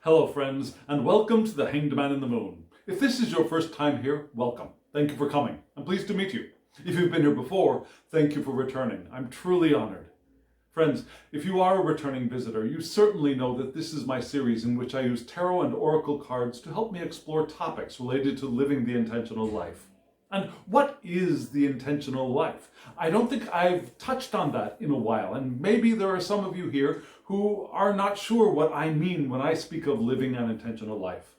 Hello friends, and welcome to the Hanged Man in the Moon. If this is your first time here, welcome. Thank you for coming. I'm pleased to meet you. If you've been here before, thank you for returning. I'm truly honored. Friends, if you are a returning visitor, you certainly know that this is my series in which I use tarot and oracle cards to help me explore topics related to living the intentional life. And what is the intentional life? I don't think I've touched on that in a while, and maybe there are some of you here who are not sure what I mean when I speak of living an intentional life.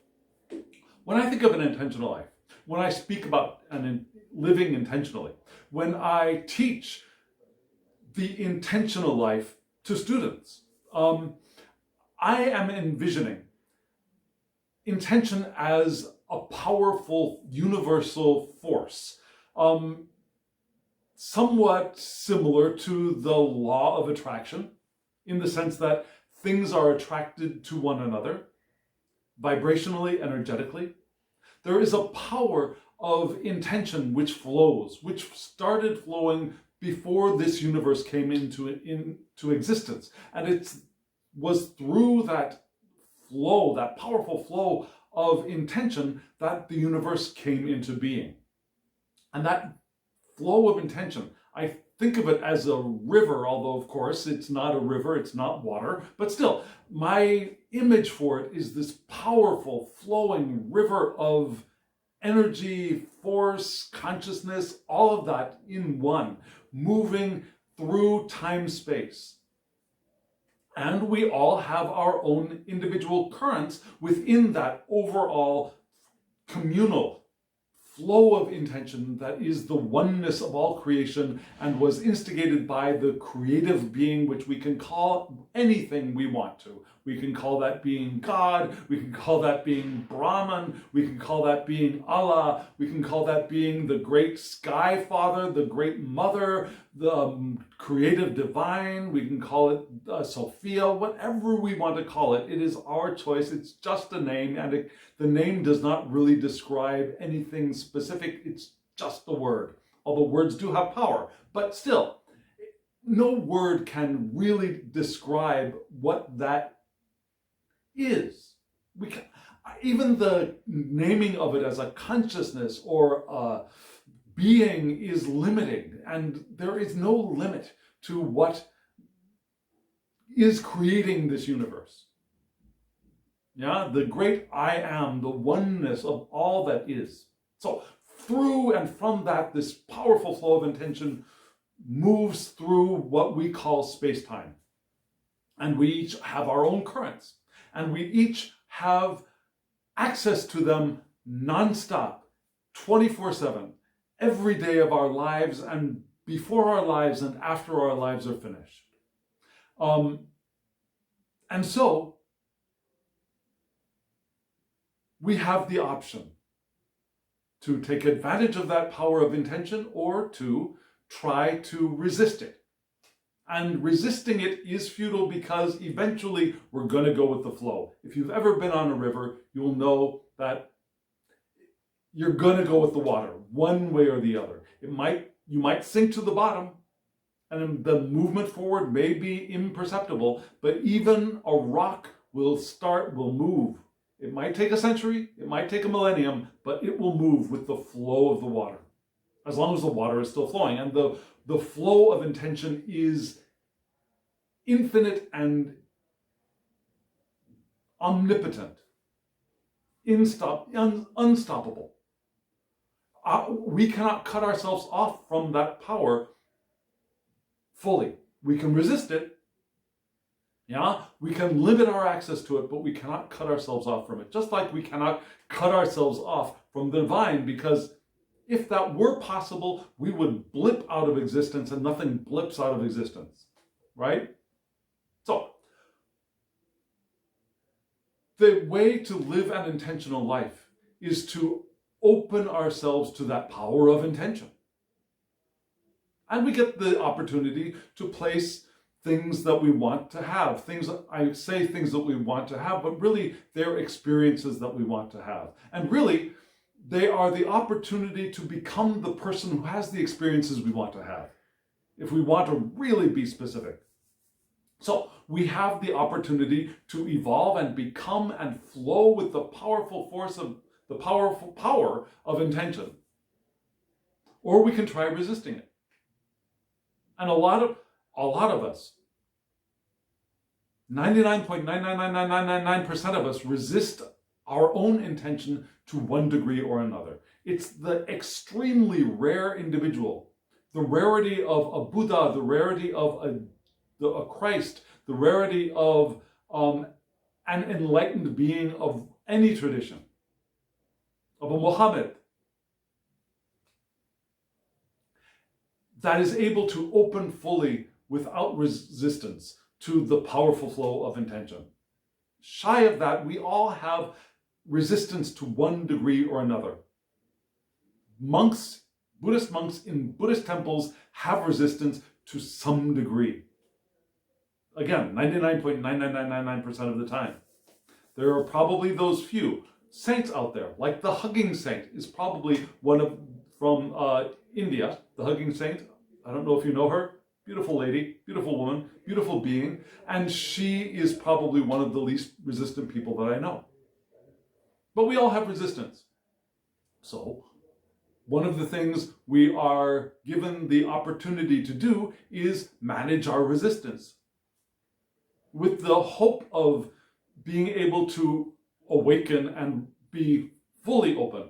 When I think of an intentional life, when I speak about living intentionally, when I teach the intentional life to students, I am envisioning intention as a powerful universal force, somewhat similar to the law of attraction, in the sense that things are attracted to one another, vibrationally, energetically. There is a power of intention which flows, which started flowing before this universe came into existence. And it was through that flow, that powerful flow of intention, that the universe came into being. And that flow of intention, I think of it as a river, although of course it's not a river, it's not water, but still, my image for it is this powerful flowing river of energy, force, consciousness, all of that in one, moving through time-space. And we all have our own individual currents within that overall communal flow of intention that is the oneness of all creation and was instigated by the creative being, which we can call anything we want to. We can call that being God, we can call that being Brahman, we can call that being Allah, we can call that being the great Sky Father, the great Mother, the creative divine, we can call it Sophia, whatever we want to call it. It is our choice. It's just a name, and the name does not really describe anything specific. It's just a word, although words do have power. But still, no word can really describe what that is. Even the naming of it as a consciousness or a being is limiting, and there is no limit to what is creating this universe. Yeah, the great I am, the oneness of all that is. So through and from that, this powerful flow of intention moves through what we call space-time. And we each have our own currents. And we each have access to them nonstop, 24/7, every day of our lives, and before our lives and after our lives are finished. And so we have the option to take advantage of that power of intention or to try to resist it. And resisting it is futile because eventually we're going to go with the flow. If you've ever been on a river, you'll know that you're going to go with the water, one way or the other. You might sink to the bottom, and the movement forward may be imperceptible, but even a rock will move. It might take a century, it might take a millennium, but it will move with the flow of the water, as long as the water is still flowing. And the flow of intention is infinite and omnipotent, unstoppable. We cannot cut ourselves off from that power fully. We can resist it. Yeah, we can limit our access to it, but we cannot cut ourselves off from it. Just like we cannot cut ourselves off from the divine, because if that were possible, we would blip out of existence, and nothing blips out of existence, right? So, the way to live an intentional life is to open ourselves to that power of intention. And we get the opportunity to place things that we want to have. I say things that we want to have, but really they're experiences that we want to have. And really, they are the opportunity to become the person who has the experiences we want to have, if we want to really be specific. So we have the opportunity to evolve and become and flow with the powerful power of intention. Or we can try resisting it. And a lot of us, 99.9999999% of us resist our own intention to one degree or another. It's the extremely rare individual, the rarity of a Buddha, the rarity of a Christ, the rarity of an enlightened being of any tradition, of a Muhammad, that is able to open fully without resistance to the powerful flow of intention. Shy of that, we all have resistance to one degree or another. Monks, Buddhist monks in Buddhist temples have resistance to some degree. Again, 99.99999% of the time. There are probably those few saints out there, like the hugging saint is probably from India, the hugging saint. I don't know if you know her. Beautiful lady, beautiful woman, beautiful being. And she is probably one of the least resistant people that I know. But we all have resistance. So one of the things we are given the opportunity to do is manage our resistance, with the hope of being able to awaken and be fully open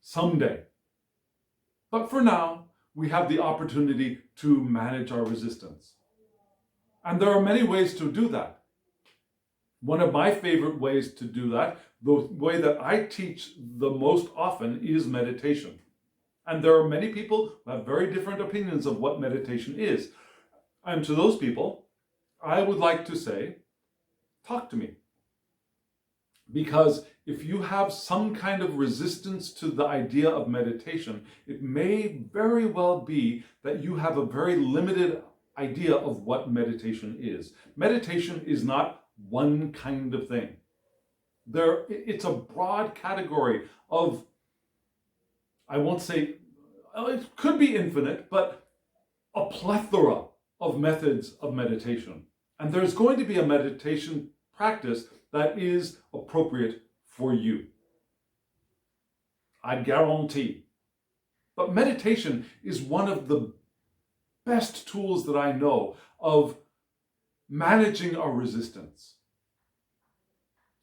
someday. But for now, we have the opportunity to manage our resistance. And there are many ways to do that. One of my favorite ways to do that, the way that I teach the most often, is meditation. And there are many people who have very different opinions of what meditation is. And to those people, I would like to say, talk to me. Because if you have some kind of resistance to the idea of meditation, it may very well be that you have a very limited idea of what meditation is. Meditation is not one kind of thing. It's a broad category of, I won't say, it could be infinite, but a plethora of methods of meditation. And there's going to be a meditation practice that is appropriate for you. I guarantee. But meditation is one of the best tools that I know of managing our resistance,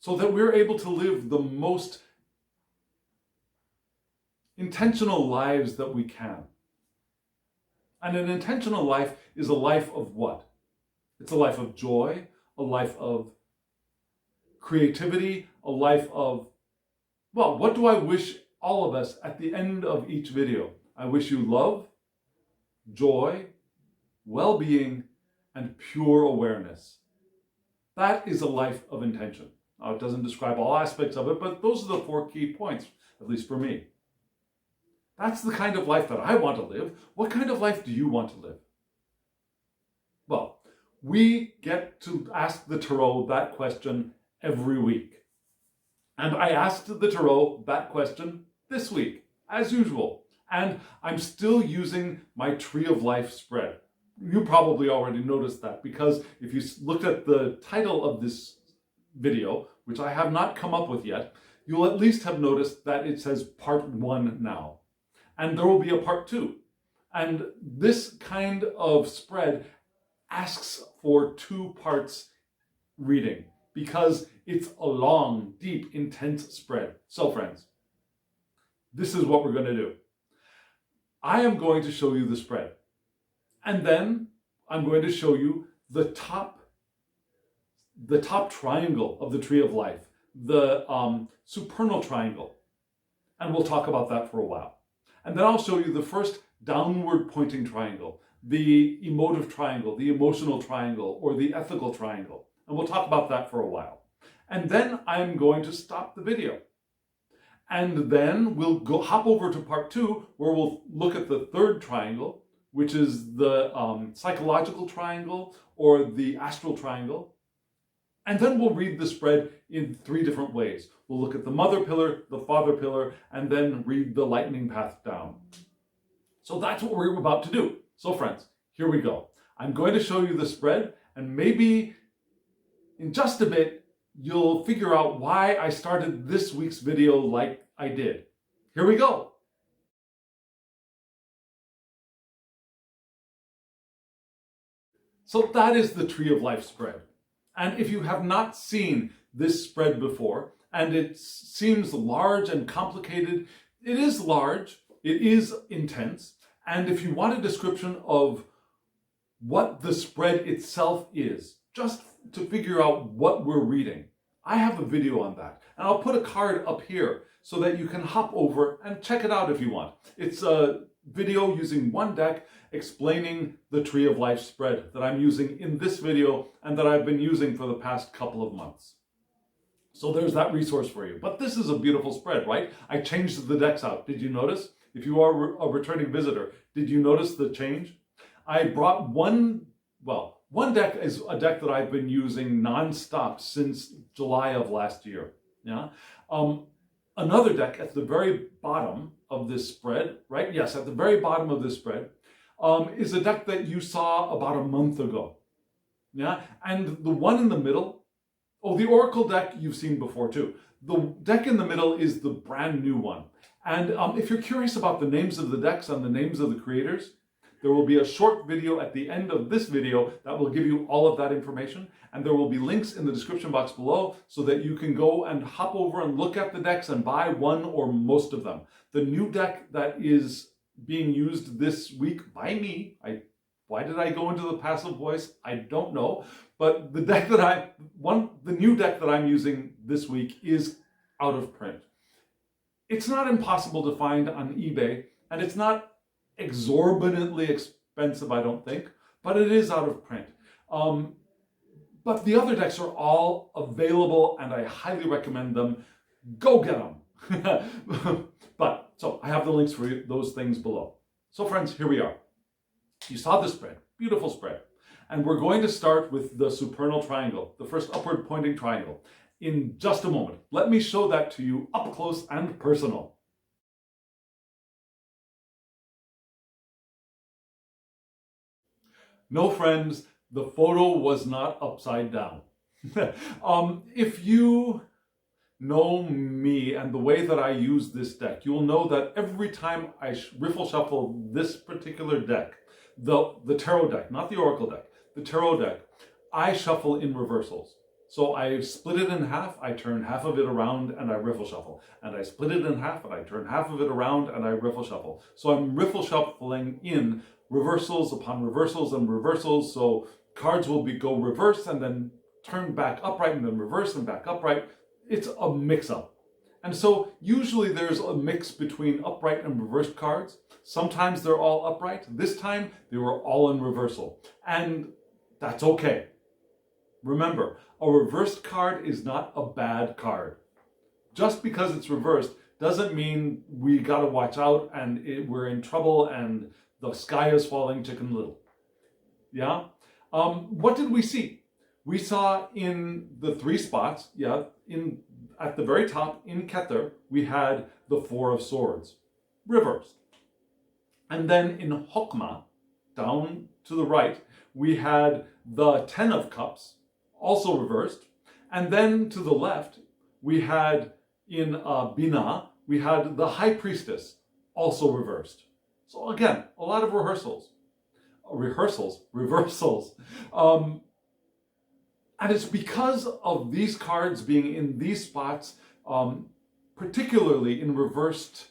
so that we're able to live the most intentional lives that we can. And an intentional life is a life of what? It's a life of joy, a life of creativity, a life of, well, what do I wish all of us at the end of each video? I wish you love, joy, well-being, and pure awareness. That is a life of intention. Now, it doesn't describe all aspects of it, but those are the 4 key points, at least for me. That's the kind of life that I want to live. What kind of life do you want to live? Well, we get to ask the Tarot that question every week. And I asked the Tarot that question this week, as usual. And I'm still using my Tree of Life spread. You probably already noticed that, because if you looked at the title of this video, which I have not come up with yet, you'll at least have noticed that it says part 1 now. And there will be a part 2. And this kind of spread asks for 2 parts reading, because it's a long, deep, intense spread. So friends, this is what we're going to do. I am going to show you the spread. And then I'm going to show you the top triangle of the Tree of Life, the supernal triangle. And we'll talk about that for a while. And then I'll show you the first downward pointing triangle, the emotive triangle, the emotional triangle, or the ethical triangle. And we'll talk about that for a while. And then I'm going to stop the video. And then we'll hop over to part 2, where we'll look at the third triangle, which is the psychological triangle or the astral triangle. And then we'll read the spread in 3 different ways. We'll look at the mother pillar, the father pillar, and then read the lightning path down. So that's what we're about to do. So friends, here we go. I'm going to show you the spread, and maybe in just a bit, you'll figure out why I started this week's video like I did. Here we go. So that is the Tree of Life spread. And if you have not seen this spread before, and it seems large and complicated, it is large, it is intense, and if you want a description of what the spread itself is, just to figure out what we're reading, I have a video on that. And I'll put a card up here so that you can hop over and check it out if you want. It's a video using one deck explaining the Tree of Life spread that I'm using in this video and that I've been using for the past couple of months. So there's that resource for you. But this is a beautiful spread, right? I changed the decks out. Did you notice? If you are a returning visitor, did you notice the change? I brought one deck is a deck that I've been using non-stop since July of last year. Yeah. Another deck at the very bottom of this spread, right? Yes, at the very bottom of this spread, is a deck that you saw about a month ago. Yeah. And the one in the middle, the Oracle deck you've seen before too. The deck in the middle is the brand new one. And if you're curious about the names of the decks and the names of the creators, there will be a short video at the end of this video that will give you all of that information. And there will be links in the description box below so that you can go and hop over and look at the decks and buy one or most of them. The new deck that is being used this week by me, why did I go into the passive voice? I don't know. But the new deck that I'm using this week is out of print. It's not impossible to find on eBay, and it's not exorbitantly expensive, I don't think, but it is out of print. But the other decks are all available, and I highly recommend them. Go get them. So I have the links for those things below. So friends, here we are. You saw the spread, beautiful spread. And we're going to start with the supernal triangle, the first upward pointing triangle, in just a moment. Let me show that to you up close and personal. No, friends, the photo was not upside down. If you know me and the way that I use this deck, you'll know that every time I riffle shuffle this particular deck, the tarot deck, not the oracle deck, the tarot deck, I shuffle in reversals. So I split it in half, I turn half of it around and I riffle shuffle. And I split it in half and I turn half of it around and I riffle shuffle. So I'm riffle shuffling in reversals upon reversals and reversals. So cards will go reverse and then turn back upright and then reverse and back upright. It's a mix-up. And so usually there's a mix between upright and reversed cards. Sometimes they're all upright. This time they were all in reversal. And that's okay. Remember, a reversed card is not a bad card. Just because it's reversed doesn't mean we gotta watch out and we're in trouble and the sky is falling Chicken Little. Yeah? What did we see? We saw in the three spots, at the very top in Keter, we had the Four of Swords, reversed. And then in Hokmah, down to the right, we had the Ten of Cups, also reversed. And then to the left, we had in Binah, we had the High Priestess, also reversed. So again, a lot of reversals. And it's because of these cards being in these spots, particularly in reversed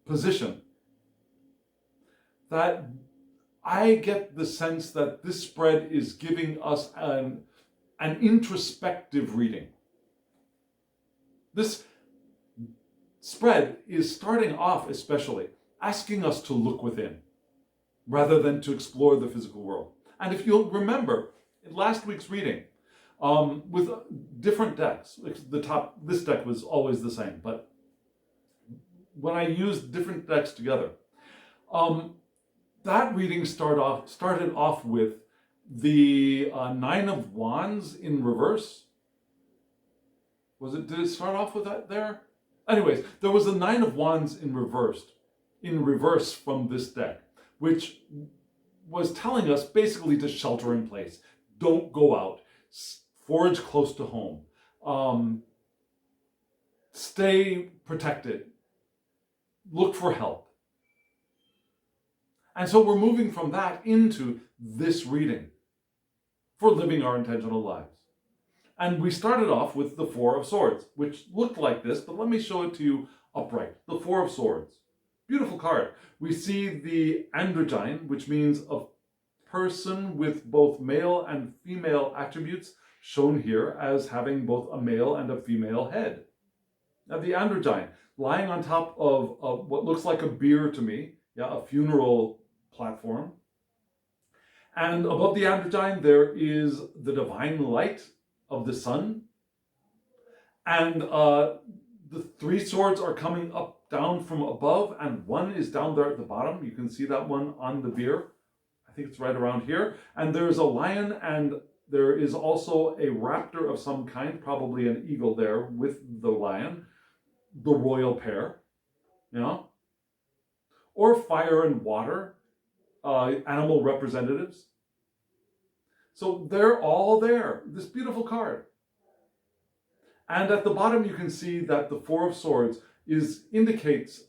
position, that I get the sense that this spread is giving us an introspective reading. This spread is starting off especially asking us to look within rather than to explore the physical world. And if you'll remember, in last week's reading, with different decks, this deck was always the same, but when I used different decks together, that reading started off with the Nine of Wands in reverse. Did it start off with that there? Anyways, there was a Nine of Wands in reverse from this deck, which was telling us basically to shelter in place. Don't go out. Forage close to home. Stay protected. Look for help. And so we're moving from that into this reading for living our intentional lives. And we started off with the Four of Swords, which looked like this, but let me show it to you upright. The Four of Swords. Beautiful card. We see the androgyne, which means a person with both male and female attributes, shown here as having both a male and a female head. Now the androgyne, lying on top of what looks like a bier to me, a funeral platform. And above the androgyne, there is the divine light of the sun. And the three swords are coming up, down from above, and one is down there at the bottom. You can see that one on the bier. I think it's right around here. And there's a lion, and there is also a raptor of some kind, probably an eagle there with the lion, the royal pair, or fire and water, animal representatives. So they're all there, this beautiful card. And at the bottom you can see that the Four of Swords indicates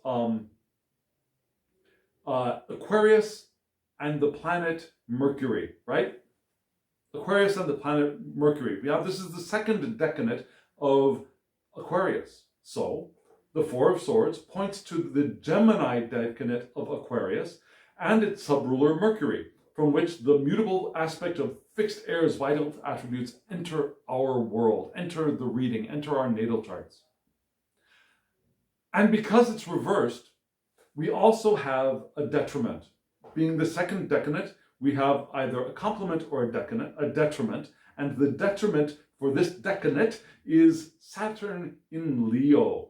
Aquarius and the planet Mercury, right? Aquarius and the planet Mercury. This is the second decanate of Aquarius. So the Four of Swords points to the Gemini decanate of Aquarius and its subruler Mercury, from which the mutable aspect of fixed air's vital attributes enter our world, enter the reading, enter our natal charts. And because it's reversed, we also have a detriment. Being the second decanate, we have either a complement or a detriment, and the detriment for this decanate is Saturn in Leo.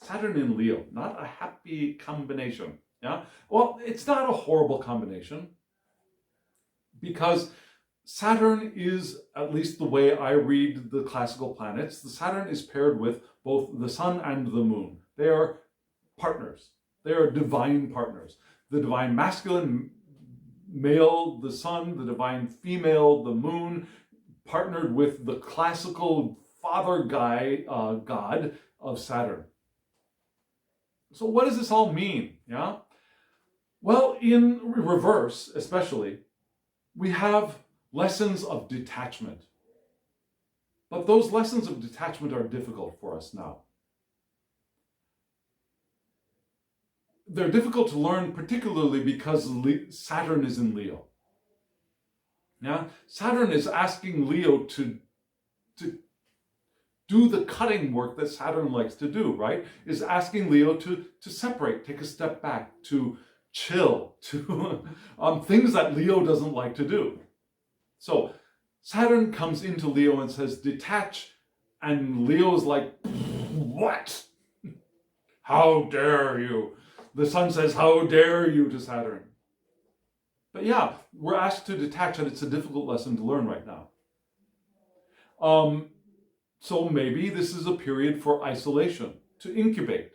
Saturn in Leo, not a happy combination. Well, it's not a horrible combination, because Saturn is, at least the way I read the classical planets, the Saturn is paired with both the sun and the moon. They are partners. They are divine partners. The divine masculine male, the sun, the divine female, the moon, partnered with the classical father guy, god of Saturn. So what does this all mean? Well, in reverse, especially, we have lessons of detachment. But those lessons of detachment are difficult for us now. They're difficult to learn, particularly because Saturn is in Leo. Saturn is asking Leo to do the cutting work that Saturn likes to do, right? Is asking Leo to separate, take a step back, to chill, to things that Leo doesn't like to do. So Saturn comes into Leo and says, detach, and Leo's like, what? How dare you? The sun says, how dare you, to Saturn. But we're asked to detach, and it's a difficult lesson to learn right now. So maybe this is a period for isolation, to incubate,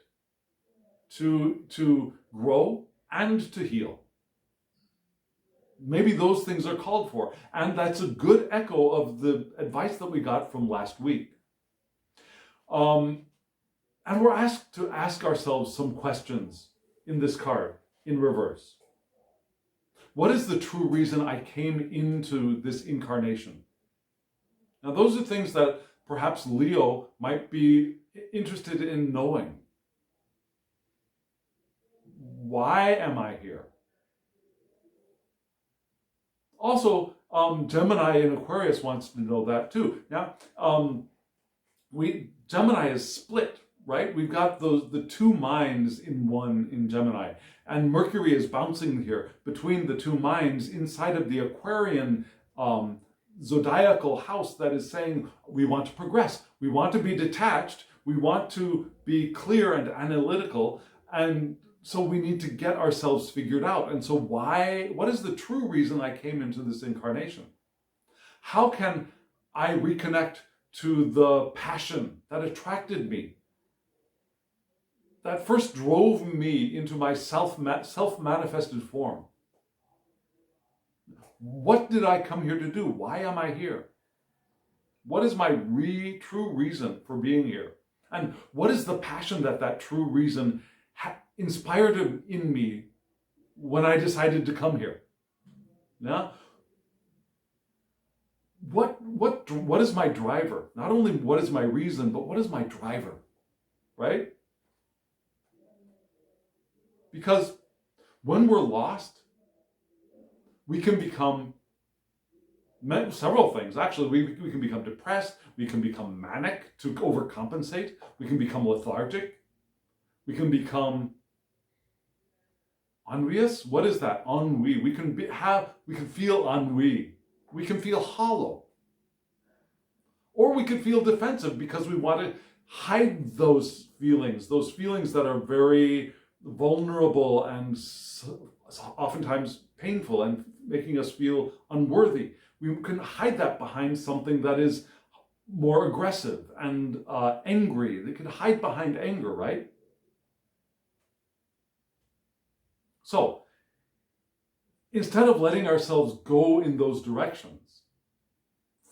to grow, and to heal. Maybe those things are called for. And that's a good echo of the advice that we got from last week. And we're asked to ask ourselves some questions in this card, in reverse. What is the true reason I came into this incarnation? Now, those are things that perhaps Leo might be interested in knowing. Why am I here? Also, Gemini in Aquarius wants to know that too. Gemini is split, right? We've got the two minds in one in Gemini. And Mercury is bouncing here between the two minds inside of the Aquarian zodiacal house that is saying we want to progress, we want to be detached, we want to be clear and analytical, and so we need to get ourselves figured out. And so what is the true reason I came into this incarnation? How can I reconnect to the passion that attracted me, that first drove me into my self-manifested form? What did I come here to do? Why am I here? What is my true reason for being here? And what is the passion that true reason inspired in me when I decided to come here? Yeah? What is my driver? Not only what is my reason, but what is my driver? Right? Because when we're lost, we can become several things. Actually, we can become depressed, we can become manic to overcompensate, we can become lethargic, we can become envious. What is that? Ennui. We can feel ennui. We can feel hollow. Or we could feel defensive because we want to hide those feelings that are very vulnerable and oftentimes painful and making us feel unworthy. We can hide that behind something that is more aggressive and angry. They can hide behind anger, right? So, instead of letting ourselves go in those directions,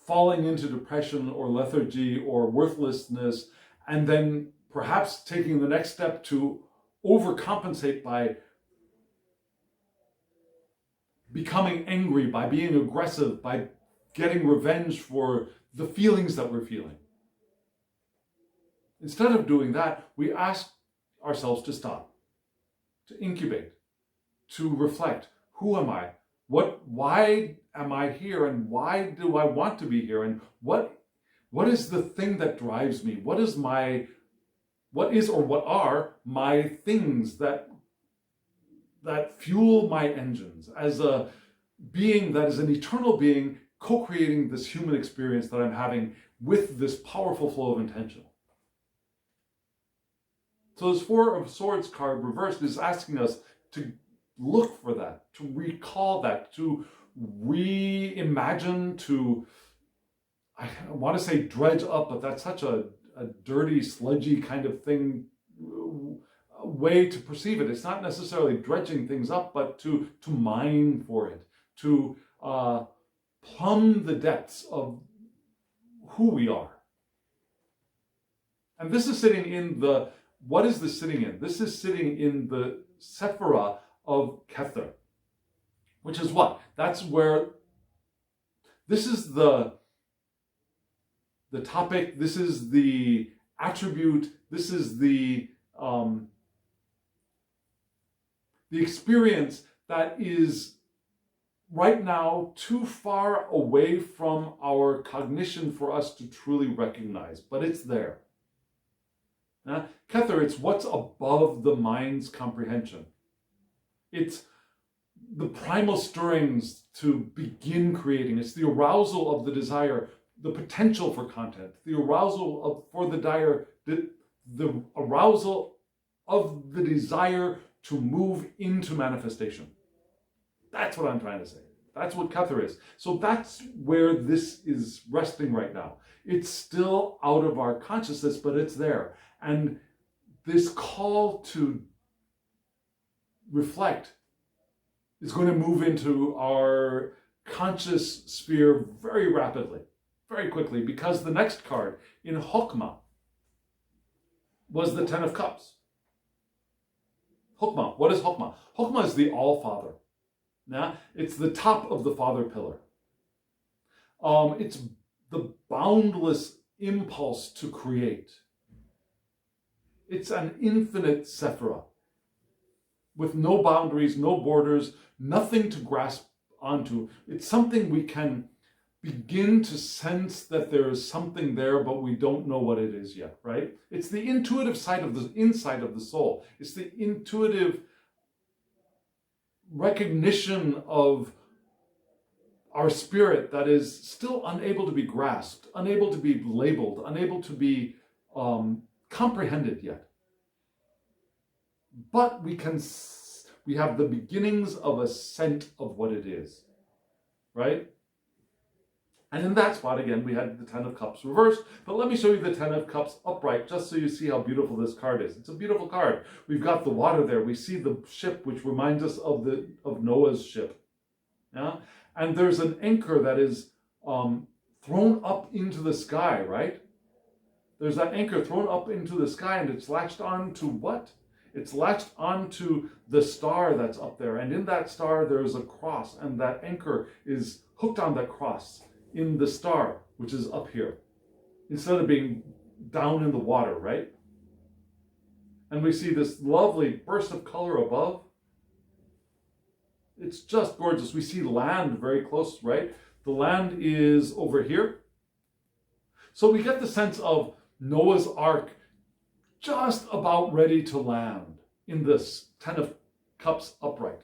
falling into depression or lethargy or worthlessness, and then perhaps taking the next step to overcompensate by becoming angry, by being aggressive, by getting revenge for the feelings that we're feeling. Instead of doing that, we ask ourselves to stop, to incubate, to reflect. Who am I? Why am I here? And why do I want to be here? And what is the thing that drives me? What are my things that fuel my engines as a being that is an eternal being, co-creating this human experience that I'm having with this powerful flow of intention? So this Four of Swords card reversed is asking us to look for that, to recall that, to reimagine, to, I want to say dredge up, but that's such a dirty, sludgy kind of thing, way to perceive it. It's not necessarily dredging things up, but to mine for it, to plumb the depths of who we are. And this is sitting in what is this sitting in? This is sitting in the Sephira of Kether, which is what? That's where, this is the topic, this is the attribute, this is the experience that is right now too far away from our cognition for us to truly recognize, but it's there. Kether, it's what's above the mind's comprehension. It's the primal stirrings to begin creating. It's the arousal of the desire, the potential for content, the arousal the arousal of the desire to move into manifestation. That's what I'm trying to say. That's what Kether is. So that's where this is resting right now. It's still out of our consciousness, but it's there. And this call to reflect is going to move into our conscious sphere very rapidly, very quickly, because the next card in Chokmah was the Ten of Cups. Chokmah, what is Chokmah? Chokmah is the All-Father. Now, it's the top of the Father pillar. It's the boundless impulse to create. It's an infinite Sephira with no boundaries, no borders, nothing to grasp onto. It's something we can begin to sense that there is something there, but we don't know what it is yet, right? It's the intuitive side of the inside of the soul. It's the intuitive recognition of our spirit that is still unable to be grasped, unable to be labeled, unable to be comprehended yet. But we have the beginnings of a scent of what it is, right? And in that spot, again, we had the Ten of Cups reversed. But let me show you the Ten of Cups upright, just so you see how beautiful this card is. It's a beautiful card. We've got the water there. We see the ship, which reminds us of Noah's ship. Yeah? And there's an anchor that is thrown up into the sky, right? There's that anchor thrown up into the sky, and it's latched on to what? It's latched onto the star that's up there. And in that star, there's a cross, and that anchor is hooked on that cross in the star, which is up here, instead of being down in the water, right? And we see this lovely burst of color above. It's just gorgeous. We see land very close, right? The land is over here. So we get the sense of Noah's Ark just about ready to land in this Ten of Cups upright.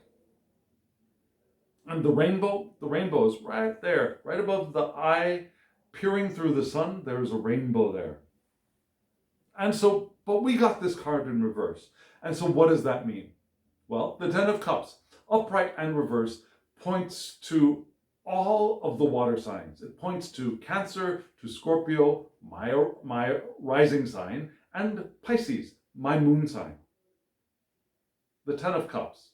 And the rainbow is right there, right above the eye, peering through the sun. There's a rainbow there. And so, but we got this card in reverse. And so what does that mean? Well, the Ten of Cups, upright and reverse, points to all of the water signs. It points to Cancer, to Scorpio, my rising sign, and Pisces, my moon sign. The Ten of Cups.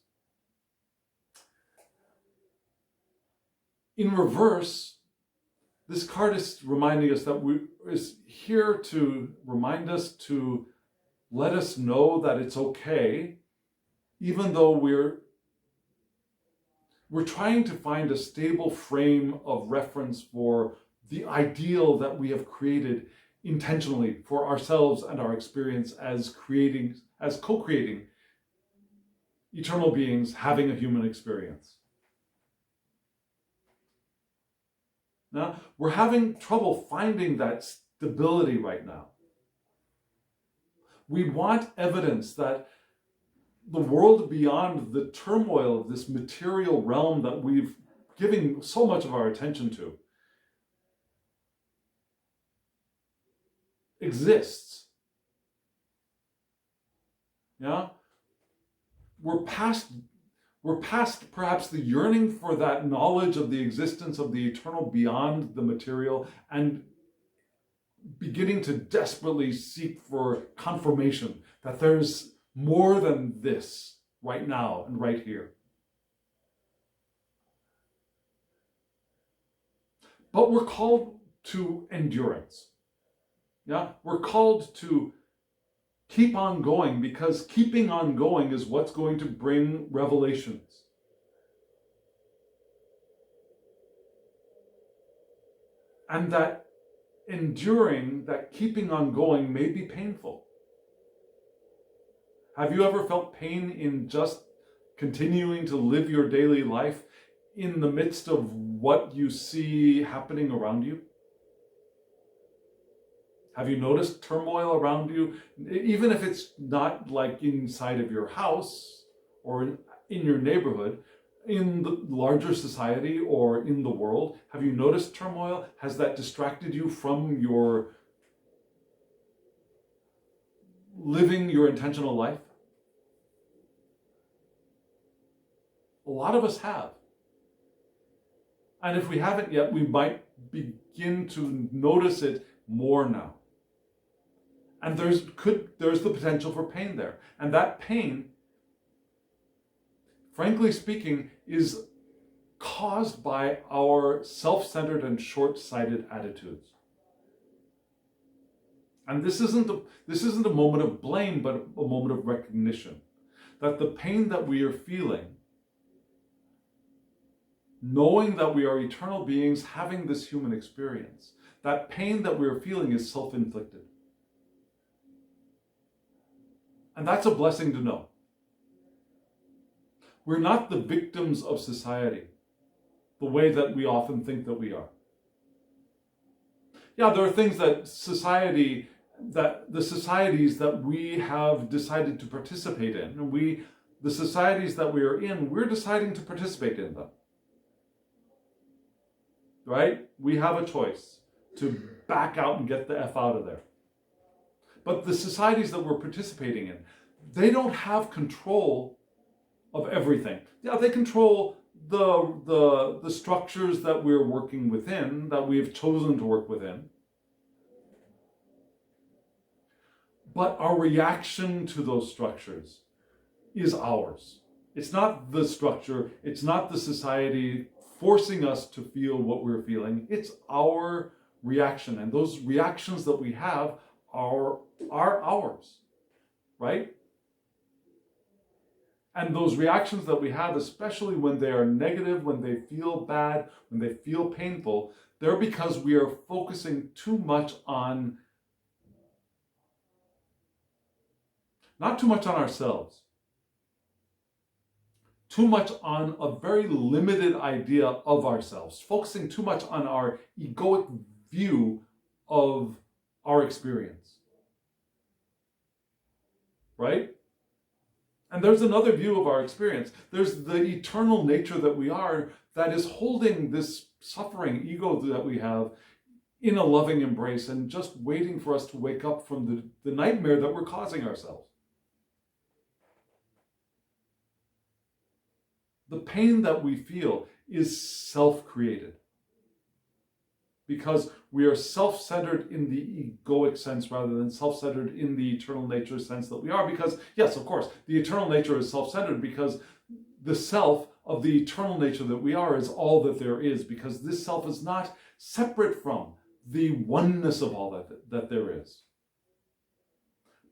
In reverse, this card is reminding us that is here to remind us, to let us know that it's okay, even though we're trying to find a stable frame of reference for the ideal that we have created intentionally for ourselves and our experience as co-creating eternal beings having a human experience. Now, we're having trouble finding that stability right now. We want evidence that the world beyond the turmoil of this material realm that we've given so much of our attention to exists. Yeah? We're past perhaps the yearning for that knowledge of the existence of the eternal beyond the material, and beginning to desperately seek for confirmation that there's more than this right now and right here. But we're called to endurance. Yeah, we're called to keep on going, because keeping on going is what's going to bring revelations. And that enduring, that keeping on going may be painful. Have you ever felt pain in just continuing to live your daily life in the midst of what you see happening around you? Have you noticed turmoil around you? Even if it's not like inside of your house or in your neighborhood, in the larger society or in the world, have you noticed turmoil? Has that distracted you from your living your intentional life? A lot of us have. And if we haven't yet, we might begin to notice it more now. And there's the potential for pain there. And that pain, frankly speaking, is caused by our self-centered and short-sighted attitudes. And this isn't a moment of blame, but a moment of recognition that the pain that we are feeling, knowing that we are eternal beings having this human experience, that pain that we are feeling is self-inflicted. And that's a blessing to know. We're not the victims of society, the way that we often think that we are. Yeah, there are things that the societies that we have decided to participate in, and the societies that we are in, we're deciding to participate in them. Right? We have a choice to back out and get the F out of there. But the societies that we're participating in, they don't have control of everything. Yeah, they control the structures that we're working within, that we have chosen to work within. But our reaction to those structures is ours. It's not the structure, it's not the society forcing us to feel what we're feeling. It's our reaction. And those reactions that we have are ours, right? And those reactions that we have, especially when they are negative, when they feel bad, when they feel painful, they're because we are focusing too much on, not too much on ourselves, too much on a very limited idea of ourselves, focusing too much on our egoic view of our experience, right? And there's another view of our experience. There's the eternal nature that we are that is holding this suffering ego that we have in a loving embrace and just waiting for us to wake up from the nightmare that we're causing ourselves. The pain that we feel is self-created because we are self-centered in the egoic sense rather than self-centered in the eternal nature sense that we are. Because, yes, of course, the eternal nature is self-centered because the self of the eternal nature that we are is all that there is, because this self is not separate from the oneness of all that there is.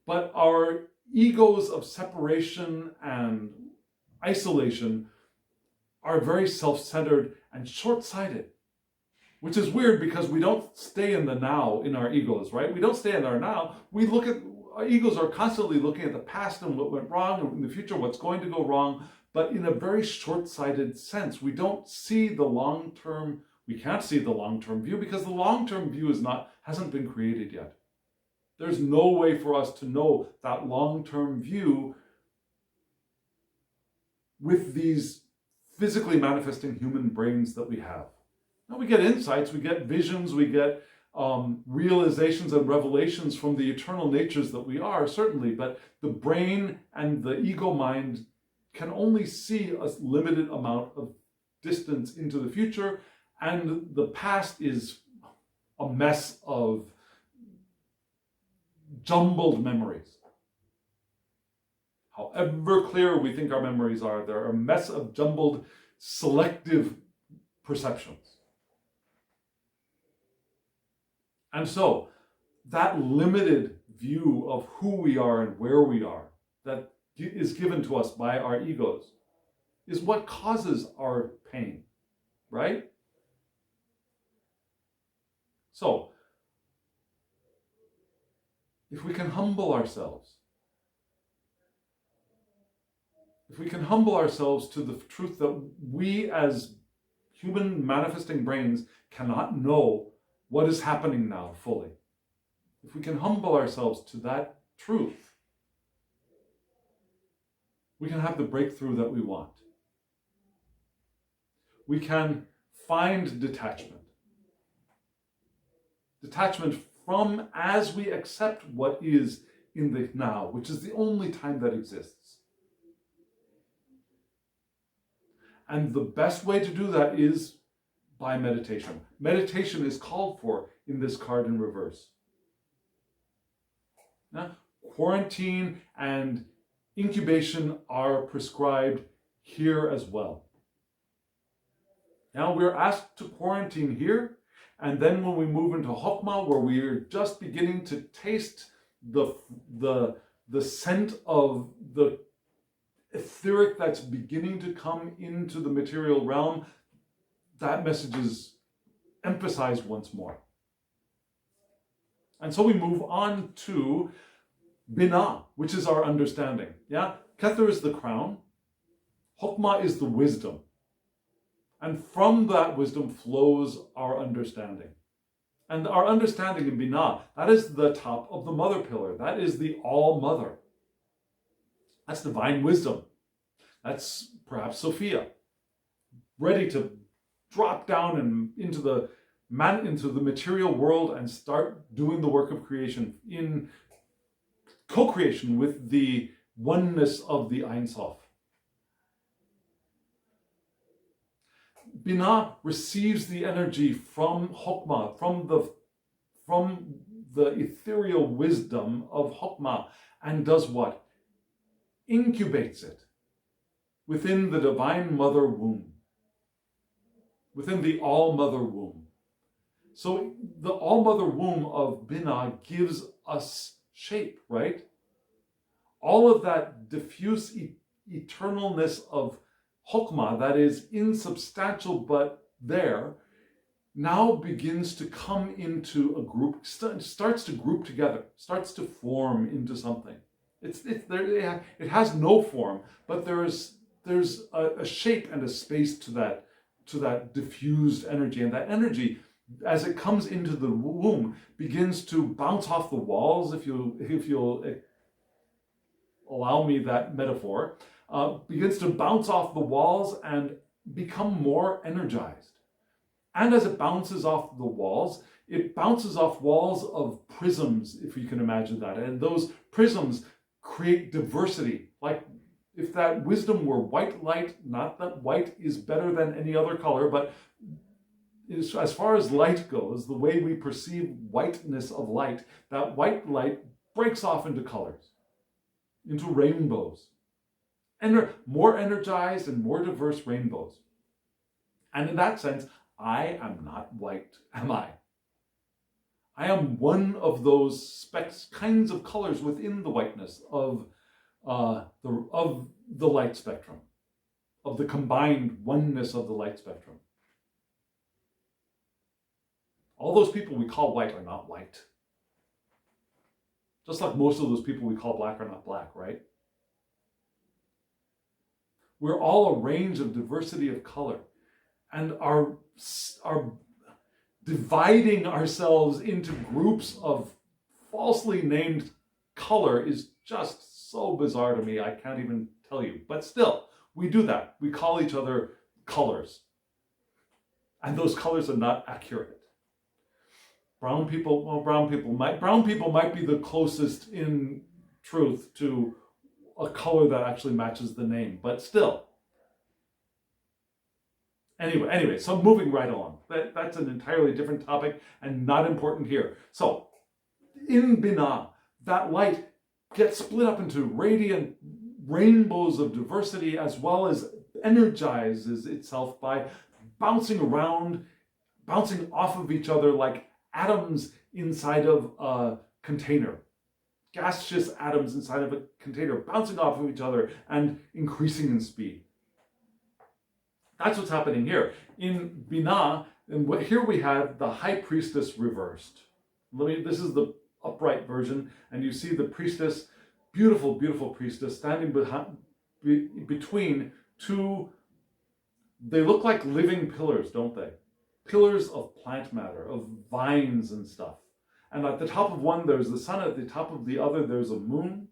But our egos of separation and isolation are very self-centered and short-sighted, which is weird because we don't stay in the now in our egos, right? We don't stay in our now. Our egos are constantly looking at the past and what went wrong, and in the future what's going to go wrong, but in a very short-sighted sense. We don't see the long-term, we can't see the long-term view because the long-term view hasn't been created yet. There's no way for us to know that long-term view with these physically manifesting human brains that we have. Now we get insights, we get visions, we get realizations and revelations from the eternal natures that we are, certainly, but the brain and the ego mind can only see a limited amount of distance into the future, and the past is a mess of jumbled memories. However clear we think our memories are, they're a mess of jumbled, selective perceptions. And so, that limited view of who we are and where we are, that is given to us by our egos, is what causes our pain, right? So, if we can humble ourselves, to the truth that we as human manifesting brains cannot know what is happening now fully, if we can humble ourselves to that truth, we can have the breakthrough that we want. We can find detachment. Detachment from as we accept what is in the now, which is the only time that exists. And the best way to do that is by meditation. Meditation is called for in this card in reverse. Now, quarantine and incubation are prescribed here as well. Now we're asked to quarantine here, and then when we move into Chokmah, where we're just beginning to taste the scent of the etheric that's beginning to come into the material realm, that message is emphasized once more. And so we move on to Binah, which is our understanding. Yeah, Kether is the crown, Chokmah is the wisdom. And from that wisdom flows our understanding. And our understanding in Binah, that is the top of the mother pillar. That is the all-mother. That's divine wisdom. That's perhaps Sophia, ready to drop down and into the material world and start doing the work of creation in co-creation with the oneness of the Ein Sof. Binah receives the energy from Chokmah, from the ethereal wisdom of Chokmah, and does what? Incubates it within the divine mother womb, within the all-mother womb. So the all-mother womb of Binah gives us shape, right? All of that diffuse eternalness of Chokmah that is insubstantial but there, now begins to come into a group, starts to group together, starts to form into something. It has no form, but there's a shape and a space to that diffused energy, and that energy, as it comes into the womb, begins to bounce off the walls, if you'll allow me that metaphor, begins to bounce off the walls and become more energized. And as it bounces off the walls, it bounces off walls of prisms, if you can imagine that. And those prisms create diversity. Like if that wisdom were white light, not that white is better than any other color, but as far as light goes, the way we perceive whiteness of light, that white light breaks off into colors, into rainbows. And more energized and more diverse rainbows. And in that sense, I am not white, am I? I am one of those kinds of colors within the whiteness of the light spectrum, of the combined oneness of the light spectrum. All those people we call white are not white. Just like most of those people we call black are not black, right? We're all a range of diversity of color, and are dividing ourselves into groups of falsely named color is just so bizarre to me, I can't even tell you. But still, we do that. We call each other colors. And those colors are not accurate. Brown people might be the closest in truth to a color that actually matches the name, but still. Anyway, so moving right along. That's an entirely different topic and not important here. So, in Binah, that light gets split up into radiant rainbows of diversity, as well as energizes itself by bouncing around, bouncing off of each other like atoms inside of a container. Gaseous atoms inside of a container, bouncing off of each other and increasing in speed. That's what's happening here. In Binah, and here we have the high priestess reversed. This is the upright version, and you see the priestess, beautiful, beautiful priestess, standing between two, they look like living pillars, don't they? Pillars of plant matter, of vines and stuff. And at the top of one, there's the sun. At the top of the other, there's a moon.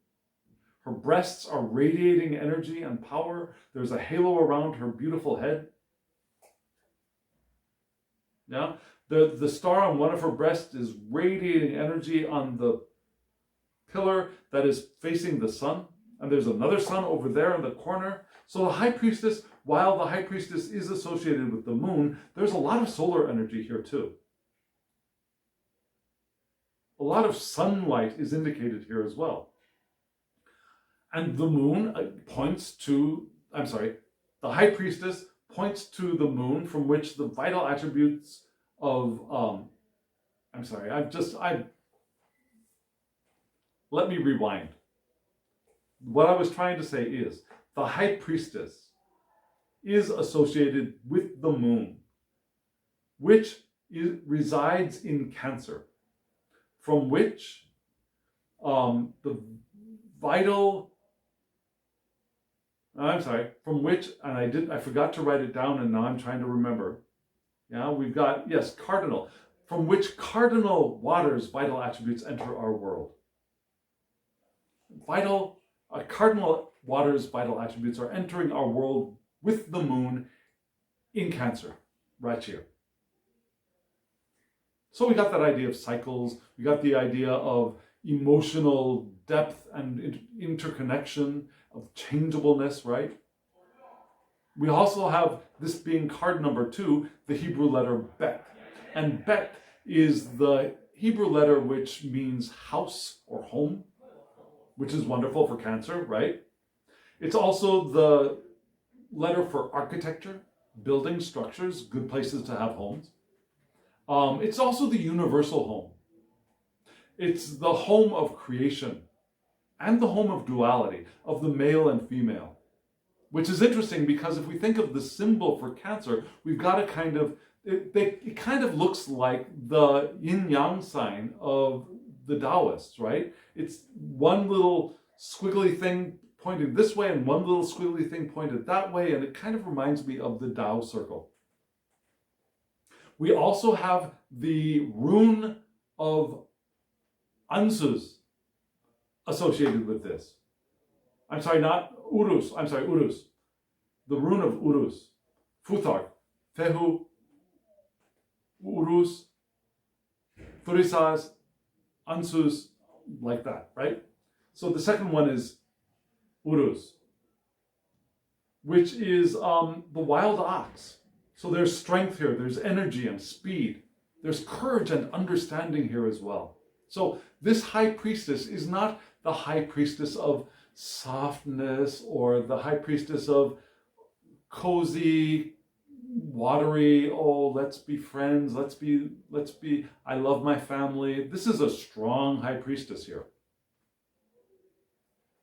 Her breasts are radiating energy and power. There's a halo around her beautiful head. Yeah, the star on one of her breasts is radiating energy on the pillar that is facing the sun. And there's another sun over there in the corner. So the high priestess, while the high priestess is associated with the moon, there's a lot of solar energy here too. A lot of sunlight is indicated here as well. And the moon the high priestess points to the moon, from which the vital attributes of, let me rewind. What I was trying to say is, the high priestess is associated with the moon, which resides in Cancer, from which the vital, I forgot to write it down, and now I'm trying to remember. Yeah, we've got, yes, cardinal, from which cardinal waters vital attributes enter our world. Cardinal waters vital attributes are entering our world with the moon in Cancer, right here. So we got that idea of cycles, we got the idea of emotional depth and interconnection, of changeableness, right? We also have this being card number 2, the Hebrew letter Bet. And Bet is the Hebrew letter which means house or home, which is wonderful for Cancer, right? It's also the letter for architecture, building structures, good places to have homes. It's also the universal home. It's the home of creation and the home of duality, of the male and female. Which is interesting because if we think of the symbol for Cancer, we've got a kind of, it kind of looks like the yin-yang sign of the Taoists, right? It's one little squiggly thing pointed this way and one little squiggly thing pointed that way, and it kind of reminds me of the Tao circle. We also have the rune of Ansus associated with this. I'm sorry, not Urus. I'm sorry, Urus. The rune of Urus. Futhar. Fehu. Urus. Thurisas. Ansus. Like that, right? So the second one is Urus, which is the wild ox. So there's strength here. There's energy and speed. There's courage and understanding here as well. So this high priestess is not the high priestess of softness or the high priestess of cozy, watery, oh, let's be friends, let's be, I love my family. This is a strong high priestess here.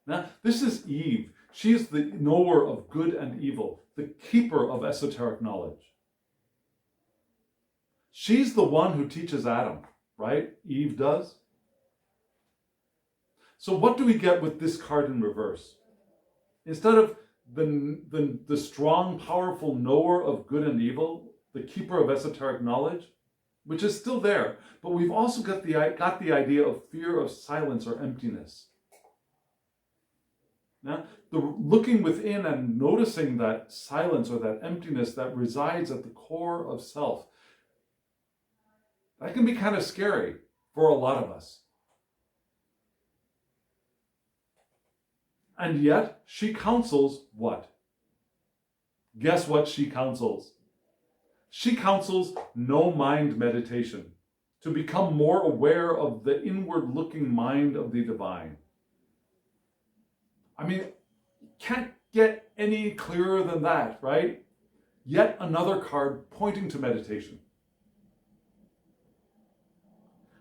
Now, this is Eve. She is the knower of good and evil, the keeper of esoteric knowledge. She's the one who teaches Adam, right? Eve does. So what do we get with this card in reverse? Instead of the strong, powerful knower of good and evil, the keeper of esoteric knowledge, which is still there, but we've also got the idea of fear of silence or emptiness. Now, the looking within and noticing that silence or that emptiness that resides at the core of self, that can be kind of scary for a lot of us. And yet, she counsels what? Guess what she counsels? She counsels no mind meditation, to become more aware of the inward-looking mind of the divine. I mean, can't get any clearer than that, right? Yet another card pointing to meditation.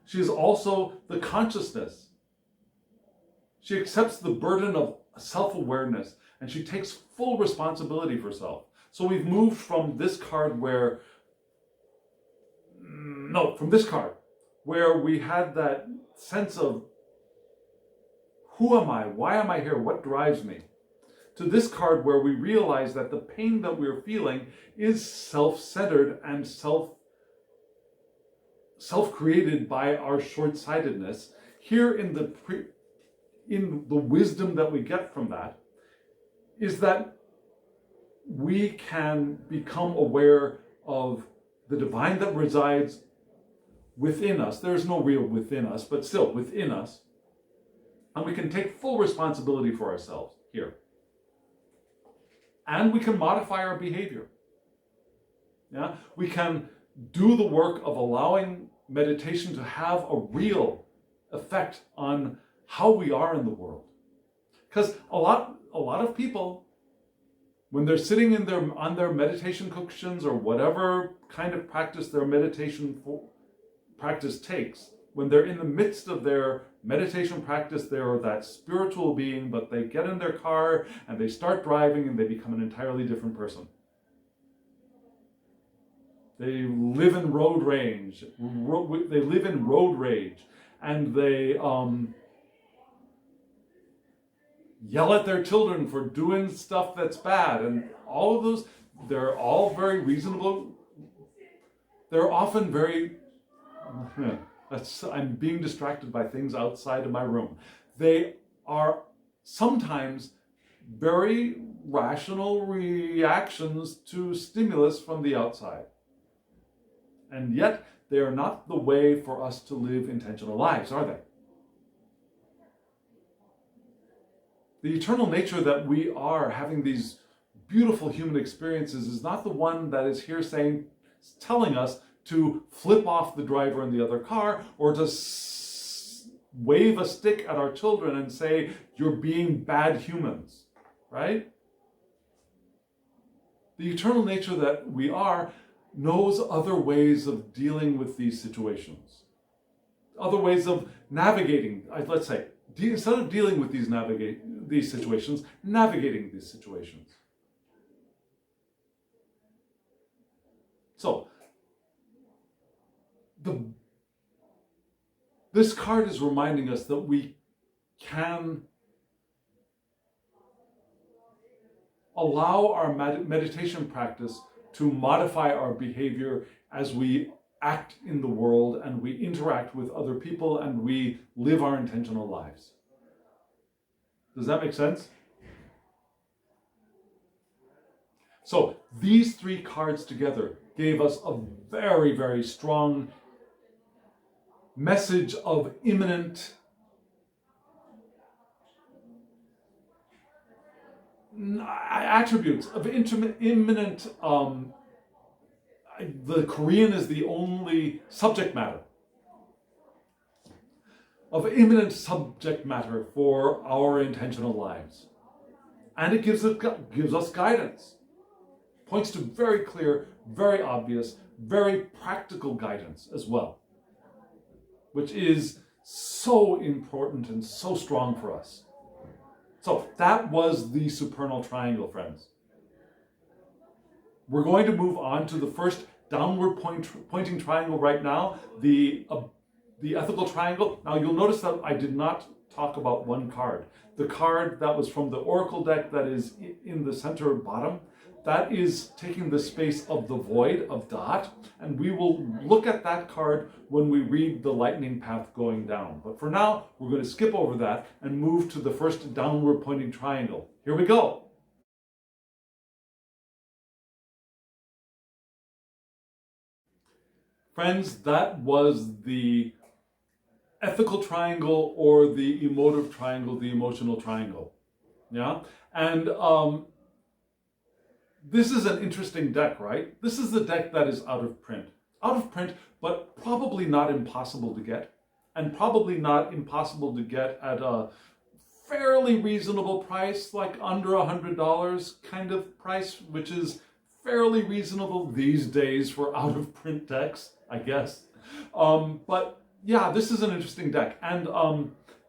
She is also the consciousness. She accepts the burden of self-awareness, and she takes full responsibility for self. So we've moved from this card where, from this card, where we had that sense of, who am I? Why am I here? What drives me? To this card where we realize that the pain that we're feeling is self-centered and self-created by our short-sightedness. Here in the wisdom that we get from that is that we can become aware of the divine that resides within us. There's no real within us, but still within us. And we can take full responsibility for ourselves here. And we can modify our behavior. Yeah? We can do the work of allowing meditation to have a real effect on how we are in the world. Because a lot of people, when they're sitting on their meditation cushions or whatever kind of practice their meditation practice takes, when they're in the midst of their meditation practice, they're that spiritual being, but they get in their car and they start driving and they become an entirely different person. They live in road rage. They live in road rage, and they yell at their children for doing stuff that's bad, and all of those. They're all very reasonable. They're often very. I'm being distracted by things outside of my room. They are sometimes very rational reactions to stimulus from the outside. And yet, they are not the way for us to live intentional lives, are they? The eternal nature that we are having these beautiful human experiences is not the one that is here telling us to flip off the driver in the other car or to wave a stick at our children and say, you're being bad humans, right? The eternal nature that we are knows other ways of dealing with these situations, other ways of navigating, let's say, instead of dealing with these situations, navigating these situations. So, this card is reminding us that we can allow our meditation practice to modify our behavior as we act in the world and we interact with other people and we live our intentional lives. Does that make sense? So these three cards together gave us a very, very strong message of imminent attributes, of imminent, the Korean is the only subject matter, of imminent subject matter for our intentional lives. And it gives us guidance. Points to very clear, very obvious, very practical guidance as well, which is so important and so strong for us. So that was the supernal triangle, friends. We're going to move on to the first downward pointing triangle right now, the ethical triangle. Now you'll notice that I did not talk about one card. The card that was from the Oracle deck that is in the center bottom, that is taking the space of the void of dot, and we will look at that card when we read the lightning path going down. But for now, we're going to skip over that and move to the first downward pointing triangle. Here we go. Friends, that was the ethical triangle or the emotive triangle, the emotional triangle. Yeah? And this is an interesting deck, right? This is the deck that is out of print. Out of print, but probably not impossible to get. And probably not impossible to get at a fairly reasonable price, like under $100 kind of price, which is fairly reasonable these days for out of print decks, I guess. But yeah, this is an interesting deck. And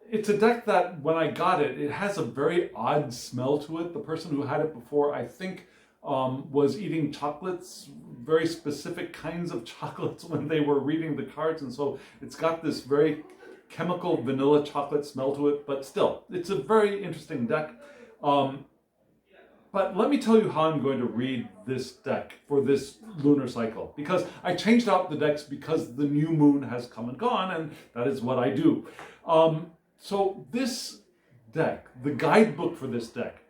it's a deck that when I got it, it has a very odd smell to it. The person who had it before, I think, was eating chocolates, very specific kinds of chocolates when they were reading the cards. And so it's got this very chemical vanilla chocolate smell to it, but still, it's a very interesting deck. But let me tell you how I'm going to read this deck for this lunar cycle, because I changed out the decks because the new moon has come and gone, and that is what I do. So this deck, the guidebook for this deck,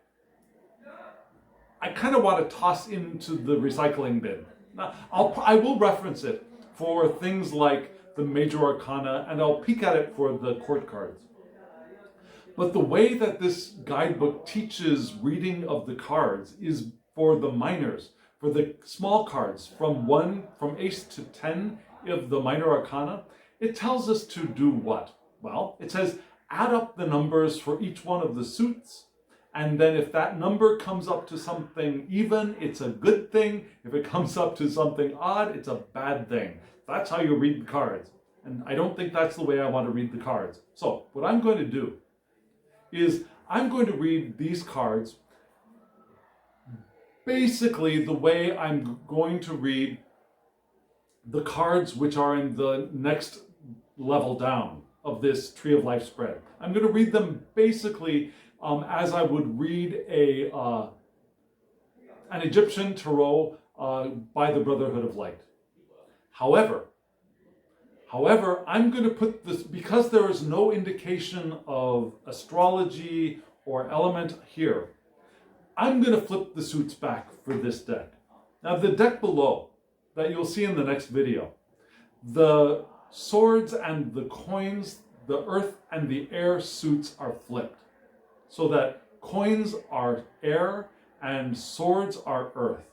I kind of want to toss into the recycling bin. Now, I will reference it for things like the major arcana, and I'll peek at it for the court cards. But the way that this guidebook teaches reading of the cards is for the minors, for the small cards, from ace to 10 of the minor arcana. It tells us to do what? Well, it says add up the numbers for each one of the suits, and then if that number comes up to something even, it's a good thing. If it comes up to something odd, it's a bad thing. That's how you read the cards. And I don't think that's the way I want to read the cards. So what I'm going to do is I'm going to read these cards basically the way I'm going to read the cards which are in the next level down of this Tree of Life spread. I'm going to read them basically as I would read an Egyptian tarot by the Brotherhood of Light. However, I'm going to put this, because there is no indication of astrology or element here, I'm going to flip the suits back for this deck. Now the deck below that you'll see in the next video, the swords and the coins, the earth and the air suits are flipped, so that coins are air and swords are earth.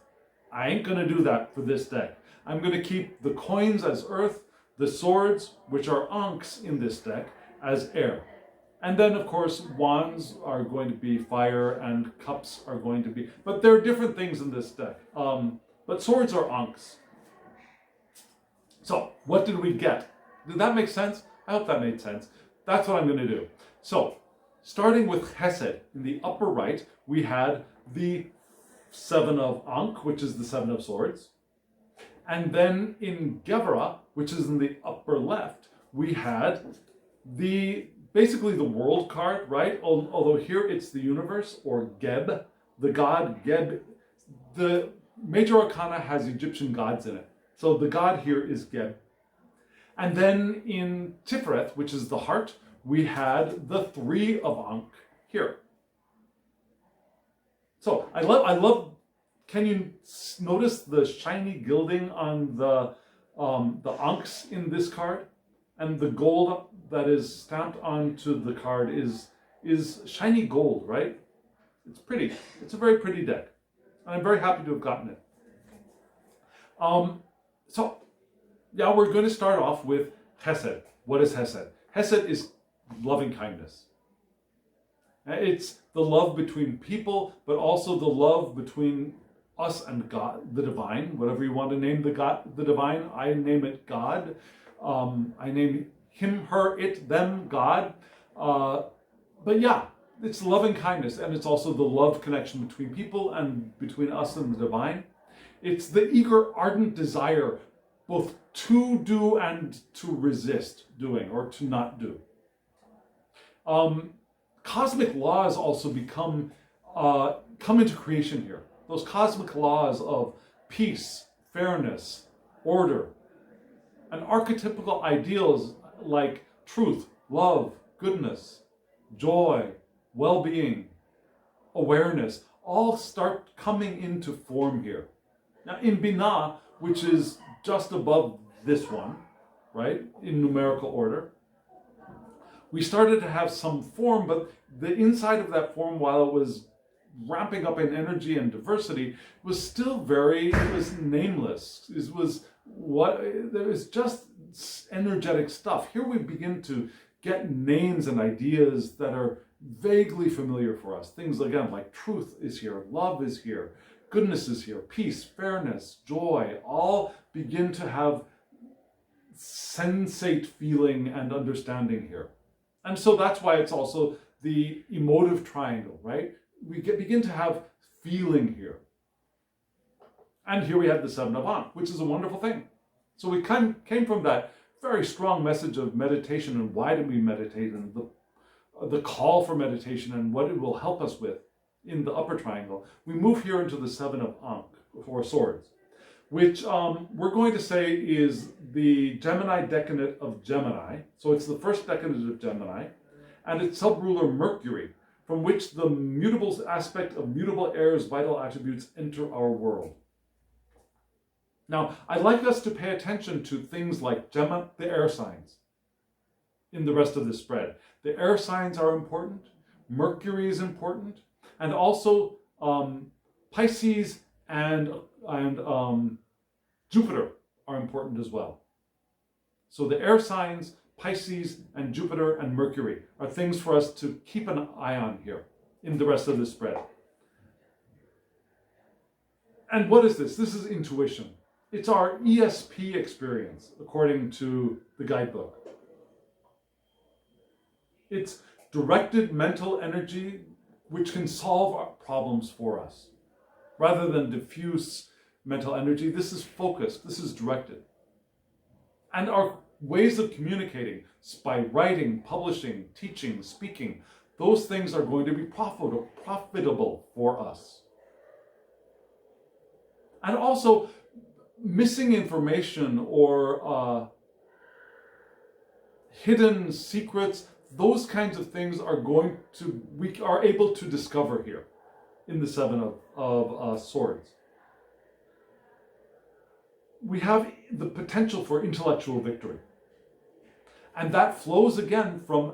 I ain't going to do that for this deck. I'm going to keep the coins as earth, the swords, which are ankhs in this deck, as air. And then, of course, wands are going to be fire and cups are going to be... But there are different things in this deck. But swords are ankhs. So, what did we get? Did that make sense? I hope that made sense. That's what I'm going to do. So, starting with Chesed, in the upper right, we had the 7 of Ankh, which is the 7 of Swords. And then in Gevurah, which is in the upper left, we had basically the world card, right? Although here it's the universe, or Geb, the god Geb. The major arcana has Egyptian gods in it. So the god here is Geb. And then in Tiferet, which is the heart, we had the 3 of Ankh here. So I love. Can you notice the shiny gilding on the ankhs in this card? And the gold that is stamped onto the card is shiny gold, right? It's pretty. It's a very pretty deck. And I'm very happy to have gotten it. So, yeah, we're going to start off with Chesed. What is Chesed? Chesed is loving kindness. It's the love between people, but also the love between us and God, the divine, whatever you want to name the divine. I name it God. I name him, her, it, them, God. But yeah, it's loving kindness, and it's also the love connection between people and between us and the divine. It's the eager, ardent desire both to do and to resist doing, or to not do. Cosmic laws also come into creation here. Those cosmic laws of peace, fairness, order, and archetypical ideals like truth, love, goodness, joy, well-being, awareness, all start coming into form here. Now in Binah, which is just above this one, right, in numerical order, we started to have some form, but the inside of that form, while it was ramping up in energy and diversity, was still it was nameless. There was just energetic stuff. Here we begin to get names and ideas that are vaguely familiar for us. Things, again, like truth is here, love is here, goodness is here, peace, fairness, joy, all begin to have sensate feeling and understanding here. And so that's why it's also the emotive triangle, right? We begin to have feeling here. And here we have the 7 of Ankh, which is a wonderful thing. So we came from that very strong message of meditation and why do we meditate and the call for meditation and what it will help us with in the upper triangle. We move here into the 7 of Ankh, or Swords, which we're going to say is the Gemini decadent of Gemini. So it's the first decadent of Gemini, and its sub-ruler Mercury, from which the mutable aspect of mutable air's vital attributes enter our world. Now, I'd like us to pay attention to things like the air signs in the rest of the spread. The air signs are important, Mercury is important, and also Pisces and Jupiter are important as well. So the air signs, Pisces and Jupiter and Mercury are things for us to keep an eye on here in the rest of the spread. And what is this? This is intuition. It's our ESP experience, according to the guidebook. It's directed mental energy which can solve our problems for us. Rather than diffuse mental energy, this is focused, this is directed. And our ways of communicating, by writing, publishing, teaching, speaking, those things are going to be profitable for us. And also, missing information or hidden secrets, those kinds of things we are able to discover here in the 7 of Swords. We have the potential for intellectual victory. And that flows again from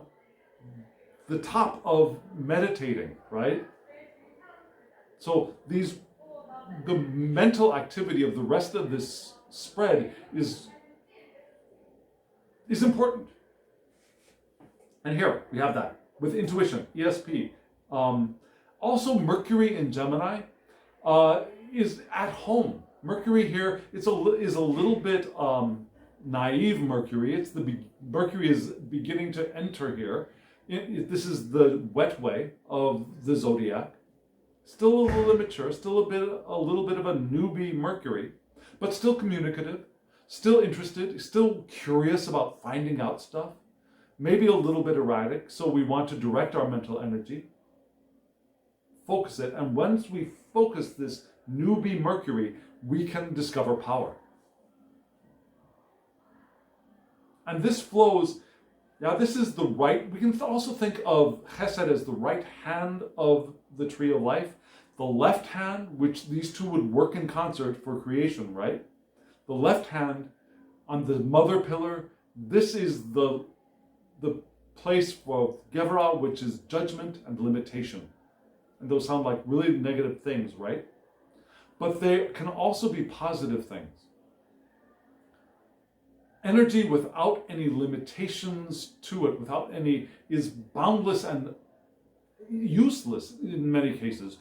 the top of meditating, right? So the mental activity of the rest of this spread is important. And here we have that. with intuition, ESP. Also, Mercury in Gemini is at home. Mercury here is a little bit naive. Mercury. Mercury is beginning to enter here. This is the wet way of the zodiac. Still a little immature. Still a little bit of a newbie Mercury, but still communicative. Still interested. Still curious about finding out stuff. Maybe a little bit erratic. So we want to direct our mental energy. Focus it, and once we focus this newbie Mercury, we can discover power. And this flows, this is the right, we can also think of Chesed as the right hand of the tree of life, the left hand, which these two would work in concert for creation, right? The left hand on the mother pillar, this is the place for Gevra, which is judgment and limitation. And those sound like really negative things, right? But they can also be positive things. Energy without any limitations to it, is boundless and useless in many cases.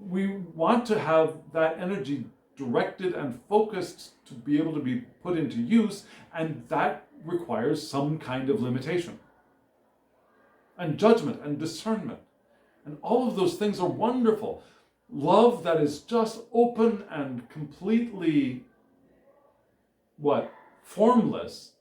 We want to have that energy directed and focused to be able to be put into use, and that requires some kind of limitation. And judgment and discernment. And all of those things are wonderful. Love that is just open and completely, formless,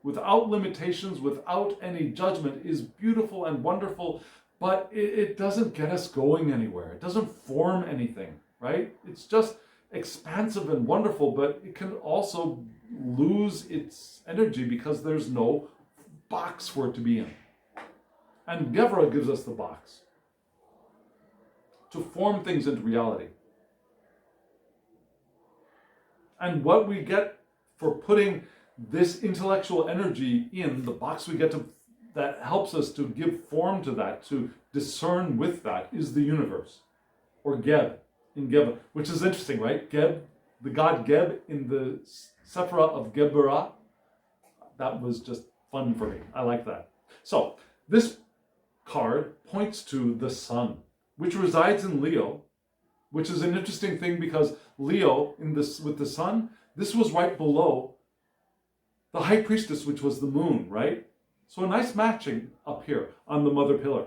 without limitations, without any judgment, is beautiful and wonderful, but it doesn't get us going anywhere. It doesn't form anything, right? It's just expansive and wonderful, but it can also lose its energy because there's no box for it to be in. And Gevra gives us the box to form things into reality. And what we get for putting this intellectual energy in, the box we get to, that helps us to give form to that, to discern with that, is the universe, or Geb, in Geb, which is interesting, right? Geb, the god Geb in the Sephira of Geburah. That was just fun for me. I like that. So, this card points to the sun, which resides in Leo, which is an interesting thing because Leo with the sun, this was right below the high priestess, which was the moon, right? So a nice matching up here on the mother pillar.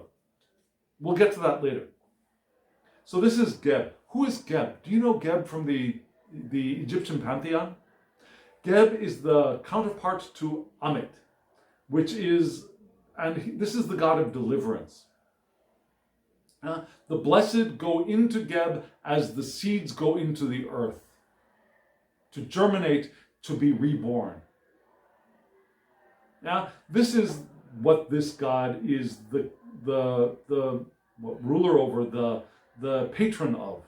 We'll get to that later. So this is Geb. Who is Geb? Do you know Geb from the Egyptian pantheon? Geb is the counterpart to Amit, which is, and this is the god of deliverance. The blessed go into Geb as the seeds go into the earth, to germinate, to be reborn. Now, this is what this god is the ruler over, the patron of.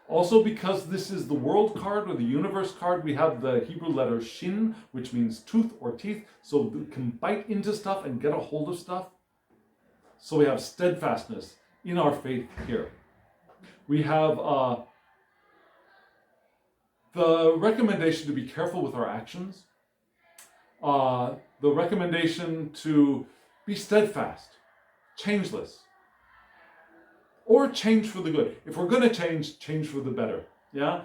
Also, because this is the world card or the universe card, we have the Hebrew letter Shin, which means tooth or teeth, so it can bite into stuff and get a hold of stuff. So we have steadfastness in our faith here. We have the recommendation to be careful with our actions. The recommendation to be steadfast, changeless, or change for the good. If we're going to change for the better. Yeah.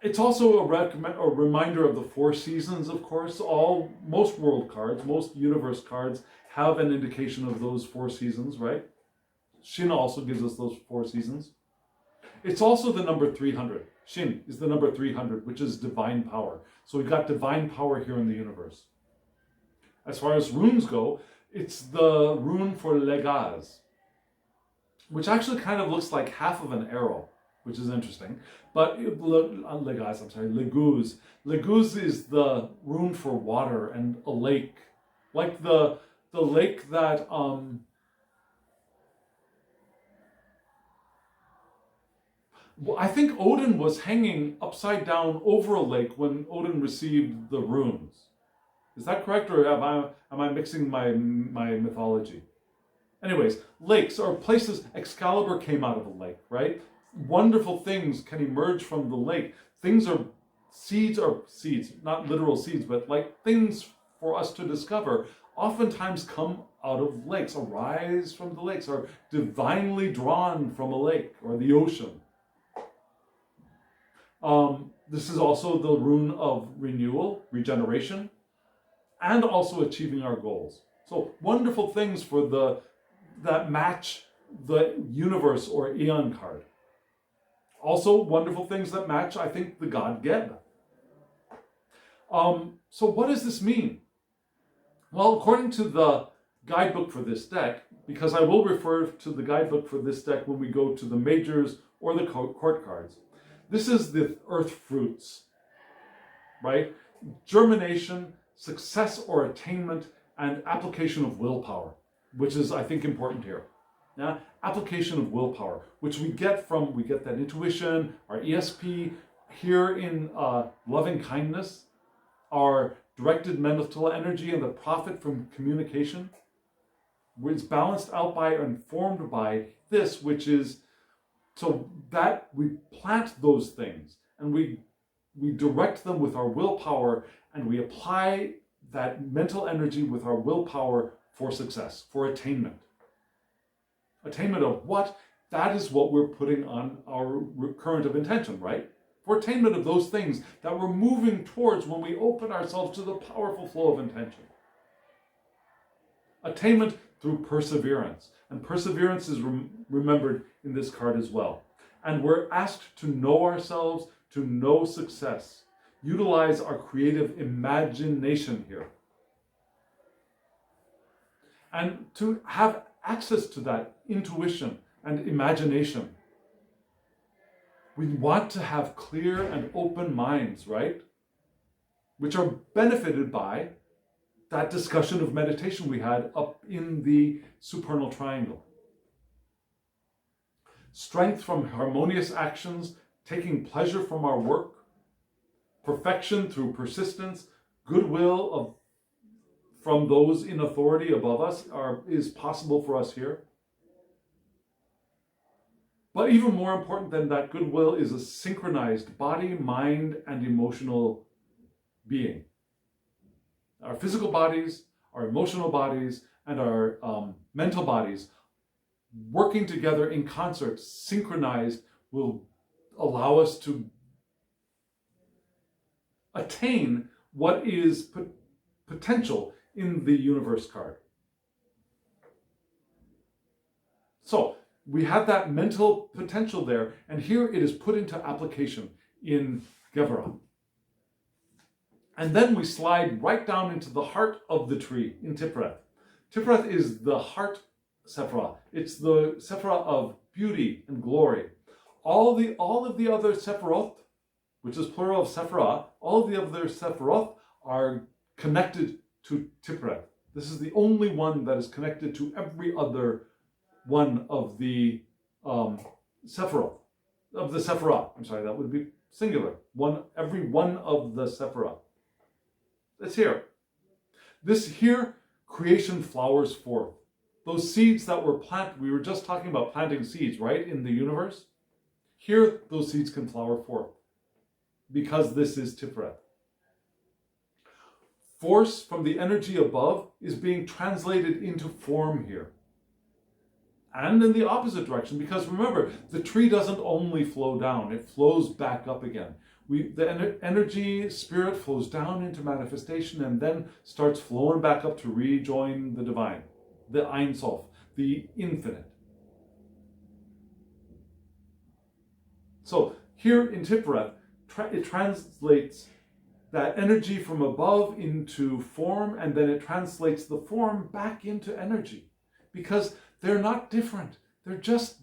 It's also a reminder of the 4 seasons, of course. Most world cards, most universe cards have an indication of those 4 seasons, right? Shin also gives us those 4 seasons. It's also the number 300. Shin is the number 300, which is divine power. So we've got divine power here in the universe. As far as runes go, it's the rune for Legaz, which actually kind of looks like half of an arrow, which is interesting. But Legaz, Leguz. Leguz is the rune for water and a lake, like the lake that I think Odin was hanging upside down over a lake when Odin received the runes. Is that correct, or am I mixing my mythology? Anyways, lakes are places. Excalibur came out of a lake, right? Wonderful things can emerge from the lake. Seeds, not literal seeds, but like things for us to discover oftentimes come out of lakes, arise from the lakes, are divinely drawn from a lake or the ocean. This is also the rune of renewal, regeneration, and also achieving our goals. So wonderful things for that match the universe or Aeon card. Also wonderful things that match, I think, the god Geb. So what does this mean? Well, according to the guidebook for this deck, because I will refer to the guidebook for this deck when we go to the majors or the court cards, this is the earth fruits, right? Germination, success or attainment, and application of willpower, which is, I think, important here. Yeah? Application of willpower, which we get that intuition, our ESP, here in loving kindness, our directed mental energy and the profit from communication. It's balanced out by and formed by this, which is so that we plant those things and we direct them with our willpower, and we apply that mental energy with our willpower for success, for attainment. Attainment of what? That is what we're putting on our current of intention, right? For attainment of those things that we're moving towards when we open ourselves to the powerful flow of intention. Attainment through perseverance. And perseverance is remembered in this card as well. And we're asked to know ourselves, to know success. Utilize our creative imagination here. And to have access to that intuition and imagination. We want to have clear and open minds, right? Which are benefited by that discussion of meditation we had up in the supernal triangle. Strength from harmonious actions, taking pleasure from our work, perfection through persistence, goodwill from those in authority above us is possible for us here. But even more important than that goodwill is a synchronized body, mind, and emotional being. Our physical bodies, our emotional bodies, and our mental bodies working together in concert, synchronized, will allow us to attain what is potential in the universe card. So we have that mental potential there, and here it is put into application in Gevurah. And then we slide right down into the heart of the tree in Tiphereth. Tiphereth is the heart Sephirah. It's the Sephirah of beauty and glory. All of the other Sephiroth, which is plural of Sephirah, all of the other Sephiroth are connected to Tiphereth. This is the only one that is connected to every other one of the Sephiroth, of the Sephirah. I'm sorry, that would be singular. Every one of the Sephirah. It's here. This here, creation flowers forth. Those seeds that were planted, we were just talking about planting seeds, right, in the universe. Here, those seeds can flower forth because this is Tiphereth. Force from the energy above is being translated into form here. And in the opposite direction, because remember, the tree doesn't only flow down, it flows back up again. The energy, spirit flows down into manifestation and then starts flowing back up to rejoin the divine, the Ein Sof, the infinite. So here in Tiphereth, it translates that energy from above into form, and then it translates the form back into energy, because they're not different. They're just,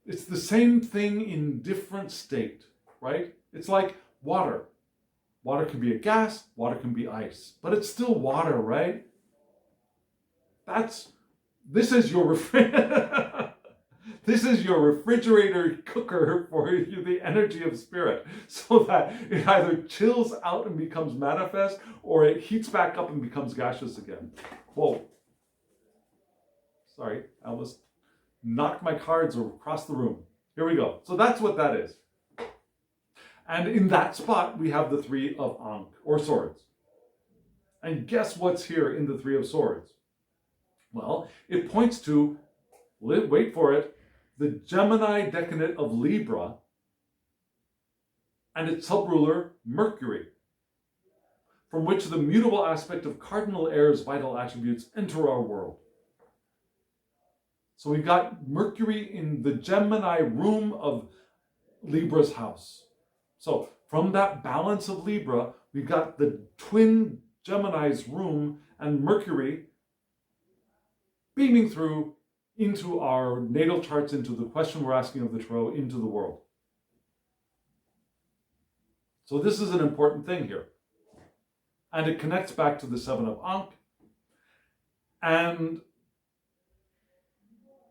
it's the same thing in different state, right? It's like water. Water can be a gas, water can be ice, but it's still water, right? This is your this is your refrigerator cooker for the energy of spirit, so that it either chills out and becomes manifest, or it heats back up and becomes gaseous again. Whoa. Sorry, I almost knocked my cards across the room. Here we go. So that's what that is. And in that spot, we have the three of Ankh, or swords. And guess what's here in the Three of Swords? Well, it points to, wait for it, the Gemini decadent of Libra and its sub-ruler, Mercury, from which the mutable aspect of cardinal air's vital attributes enter our world. So we've got Mercury in the Gemini room of Libra's house. So from that balance of Libra, we've got the twin Gemini's room and Mercury beaming through into our natal charts, into the question we're asking of the tarot, into the world. So this is an important thing here. And it connects back to the Seven of Ankh. And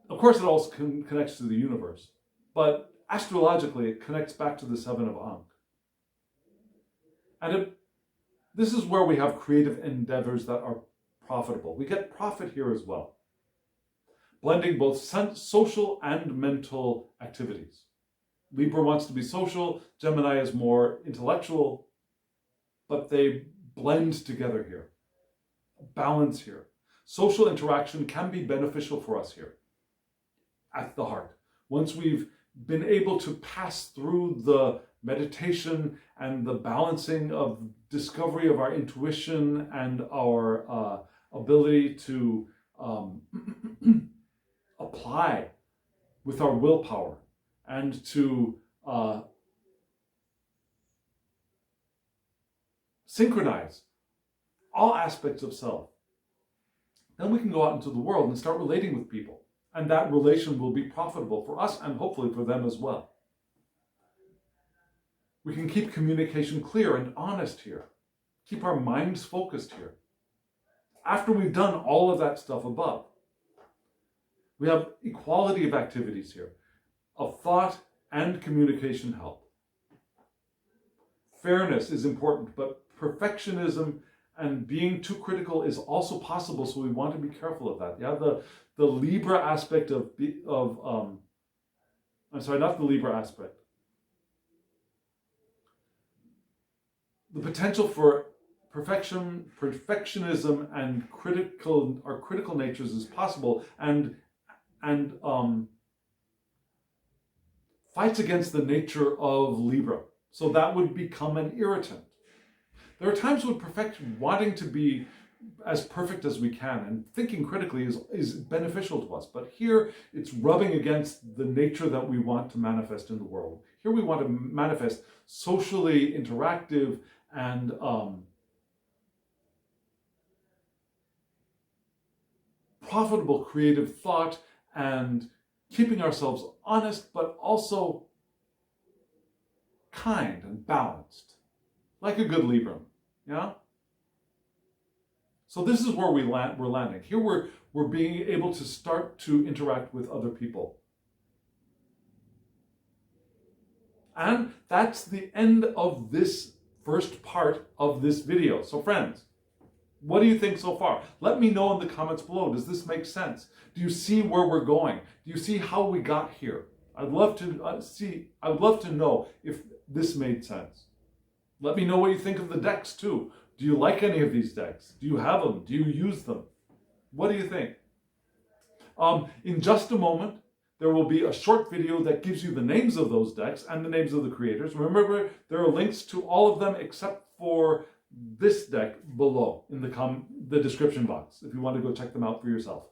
of course it also connects to the universe. But astrologically, it connects back to the Seven of Ankh. And this is where we have creative endeavors that are profitable. We get profit here as well, blending both social and mental activities. Libra wants to be social, Gemini is more intellectual, but they blend together here. Balance here. Social interaction can be beneficial for us here at the heart. Once we've been able to pass through the meditation and the balancing of discovery of our intuition and our ability to apply with our willpower and to synchronize all aspects of self, then we can go out into the world and start relating with people. And that relation will be profitable for us and hopefully for them as well. We can keep communication clear and honest here. Keep our minds focused here. After we've done all of that stuff above, we have equality of activities here, of thought and communication help. Fairness is important, but perfectionism and being too critical is also possible, so we want to be careful of that. You have the Libra aspect of I'm sorry, not the Libra aspect. The potential for perfectionism and our critical natures is possible, and fights against the nature of Libra. So that would become an irritant. There are times when wanting to be as perfect as we can and thinking critically is beneficial to us. But here it's rubbing against the nature that we want to manifest in the world. Here we want to manifest socially interactive and profitable creative thought and keeping ourselves honest, but also kind and balanced, like a good Libra, yeah? So this is where we're landing. Here we're being able to start to interact with other people. And that's the end of this first part of this video. So friends, what do you think so far? Let me know in the comments below. Does this make sense? Do you see where we're going? Do you see how we got here? I'd love to know if this made sense. Let me know what you think of the decks too. Do you like any of these decks? Do you have them? Do you use them? What do you think? In just a moment, there will be a short video that gives you the names of those decks and the names of the creators. Remember, there are links to all of them except for this deck below in the description box if you want to go check them out for yourself.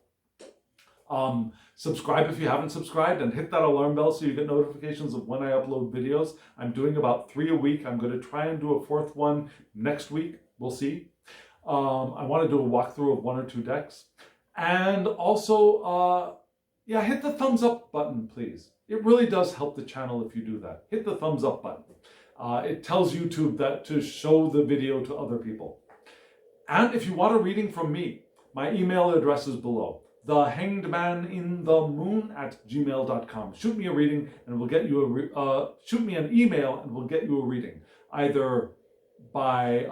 Subscribe if you haven't subscribed and hit that alarm bell so you get notifications of when I upload videos. I'm doing about 3 a week. I'm going to try and do a 4th one next week. We'll see. I want to do a walkthrough of 1 or 2 decks. And also, yeah, hit the thumbs up button, please. It really does help the channel if you do that. Hit the thumbs up button. It tells YouTube that to show the video to other people. And if you want a reading from me, my email address is below. thehangedmaninthemoon@gmail.com. Shoot me a reading and we'll get you shoot me an email and we'll get you a reading. Either by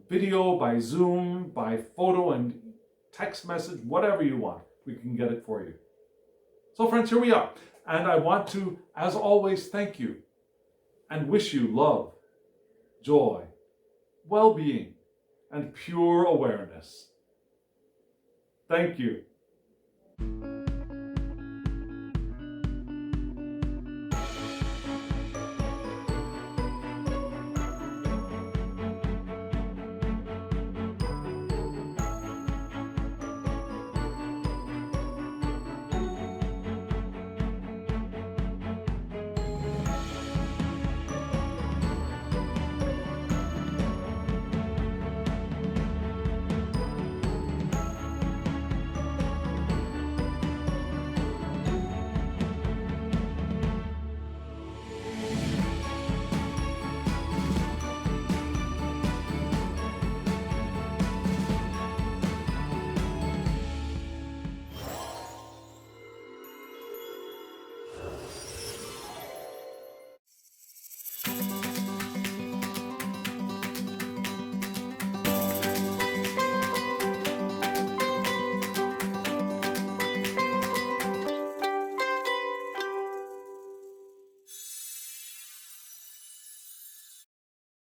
video, by Zoom, by photo and text message, whatever you want. We can get it for you. So friends, here we are. And I want to, as always, thank you and wish you love, joy, well-being, and pure awareness. Thank you.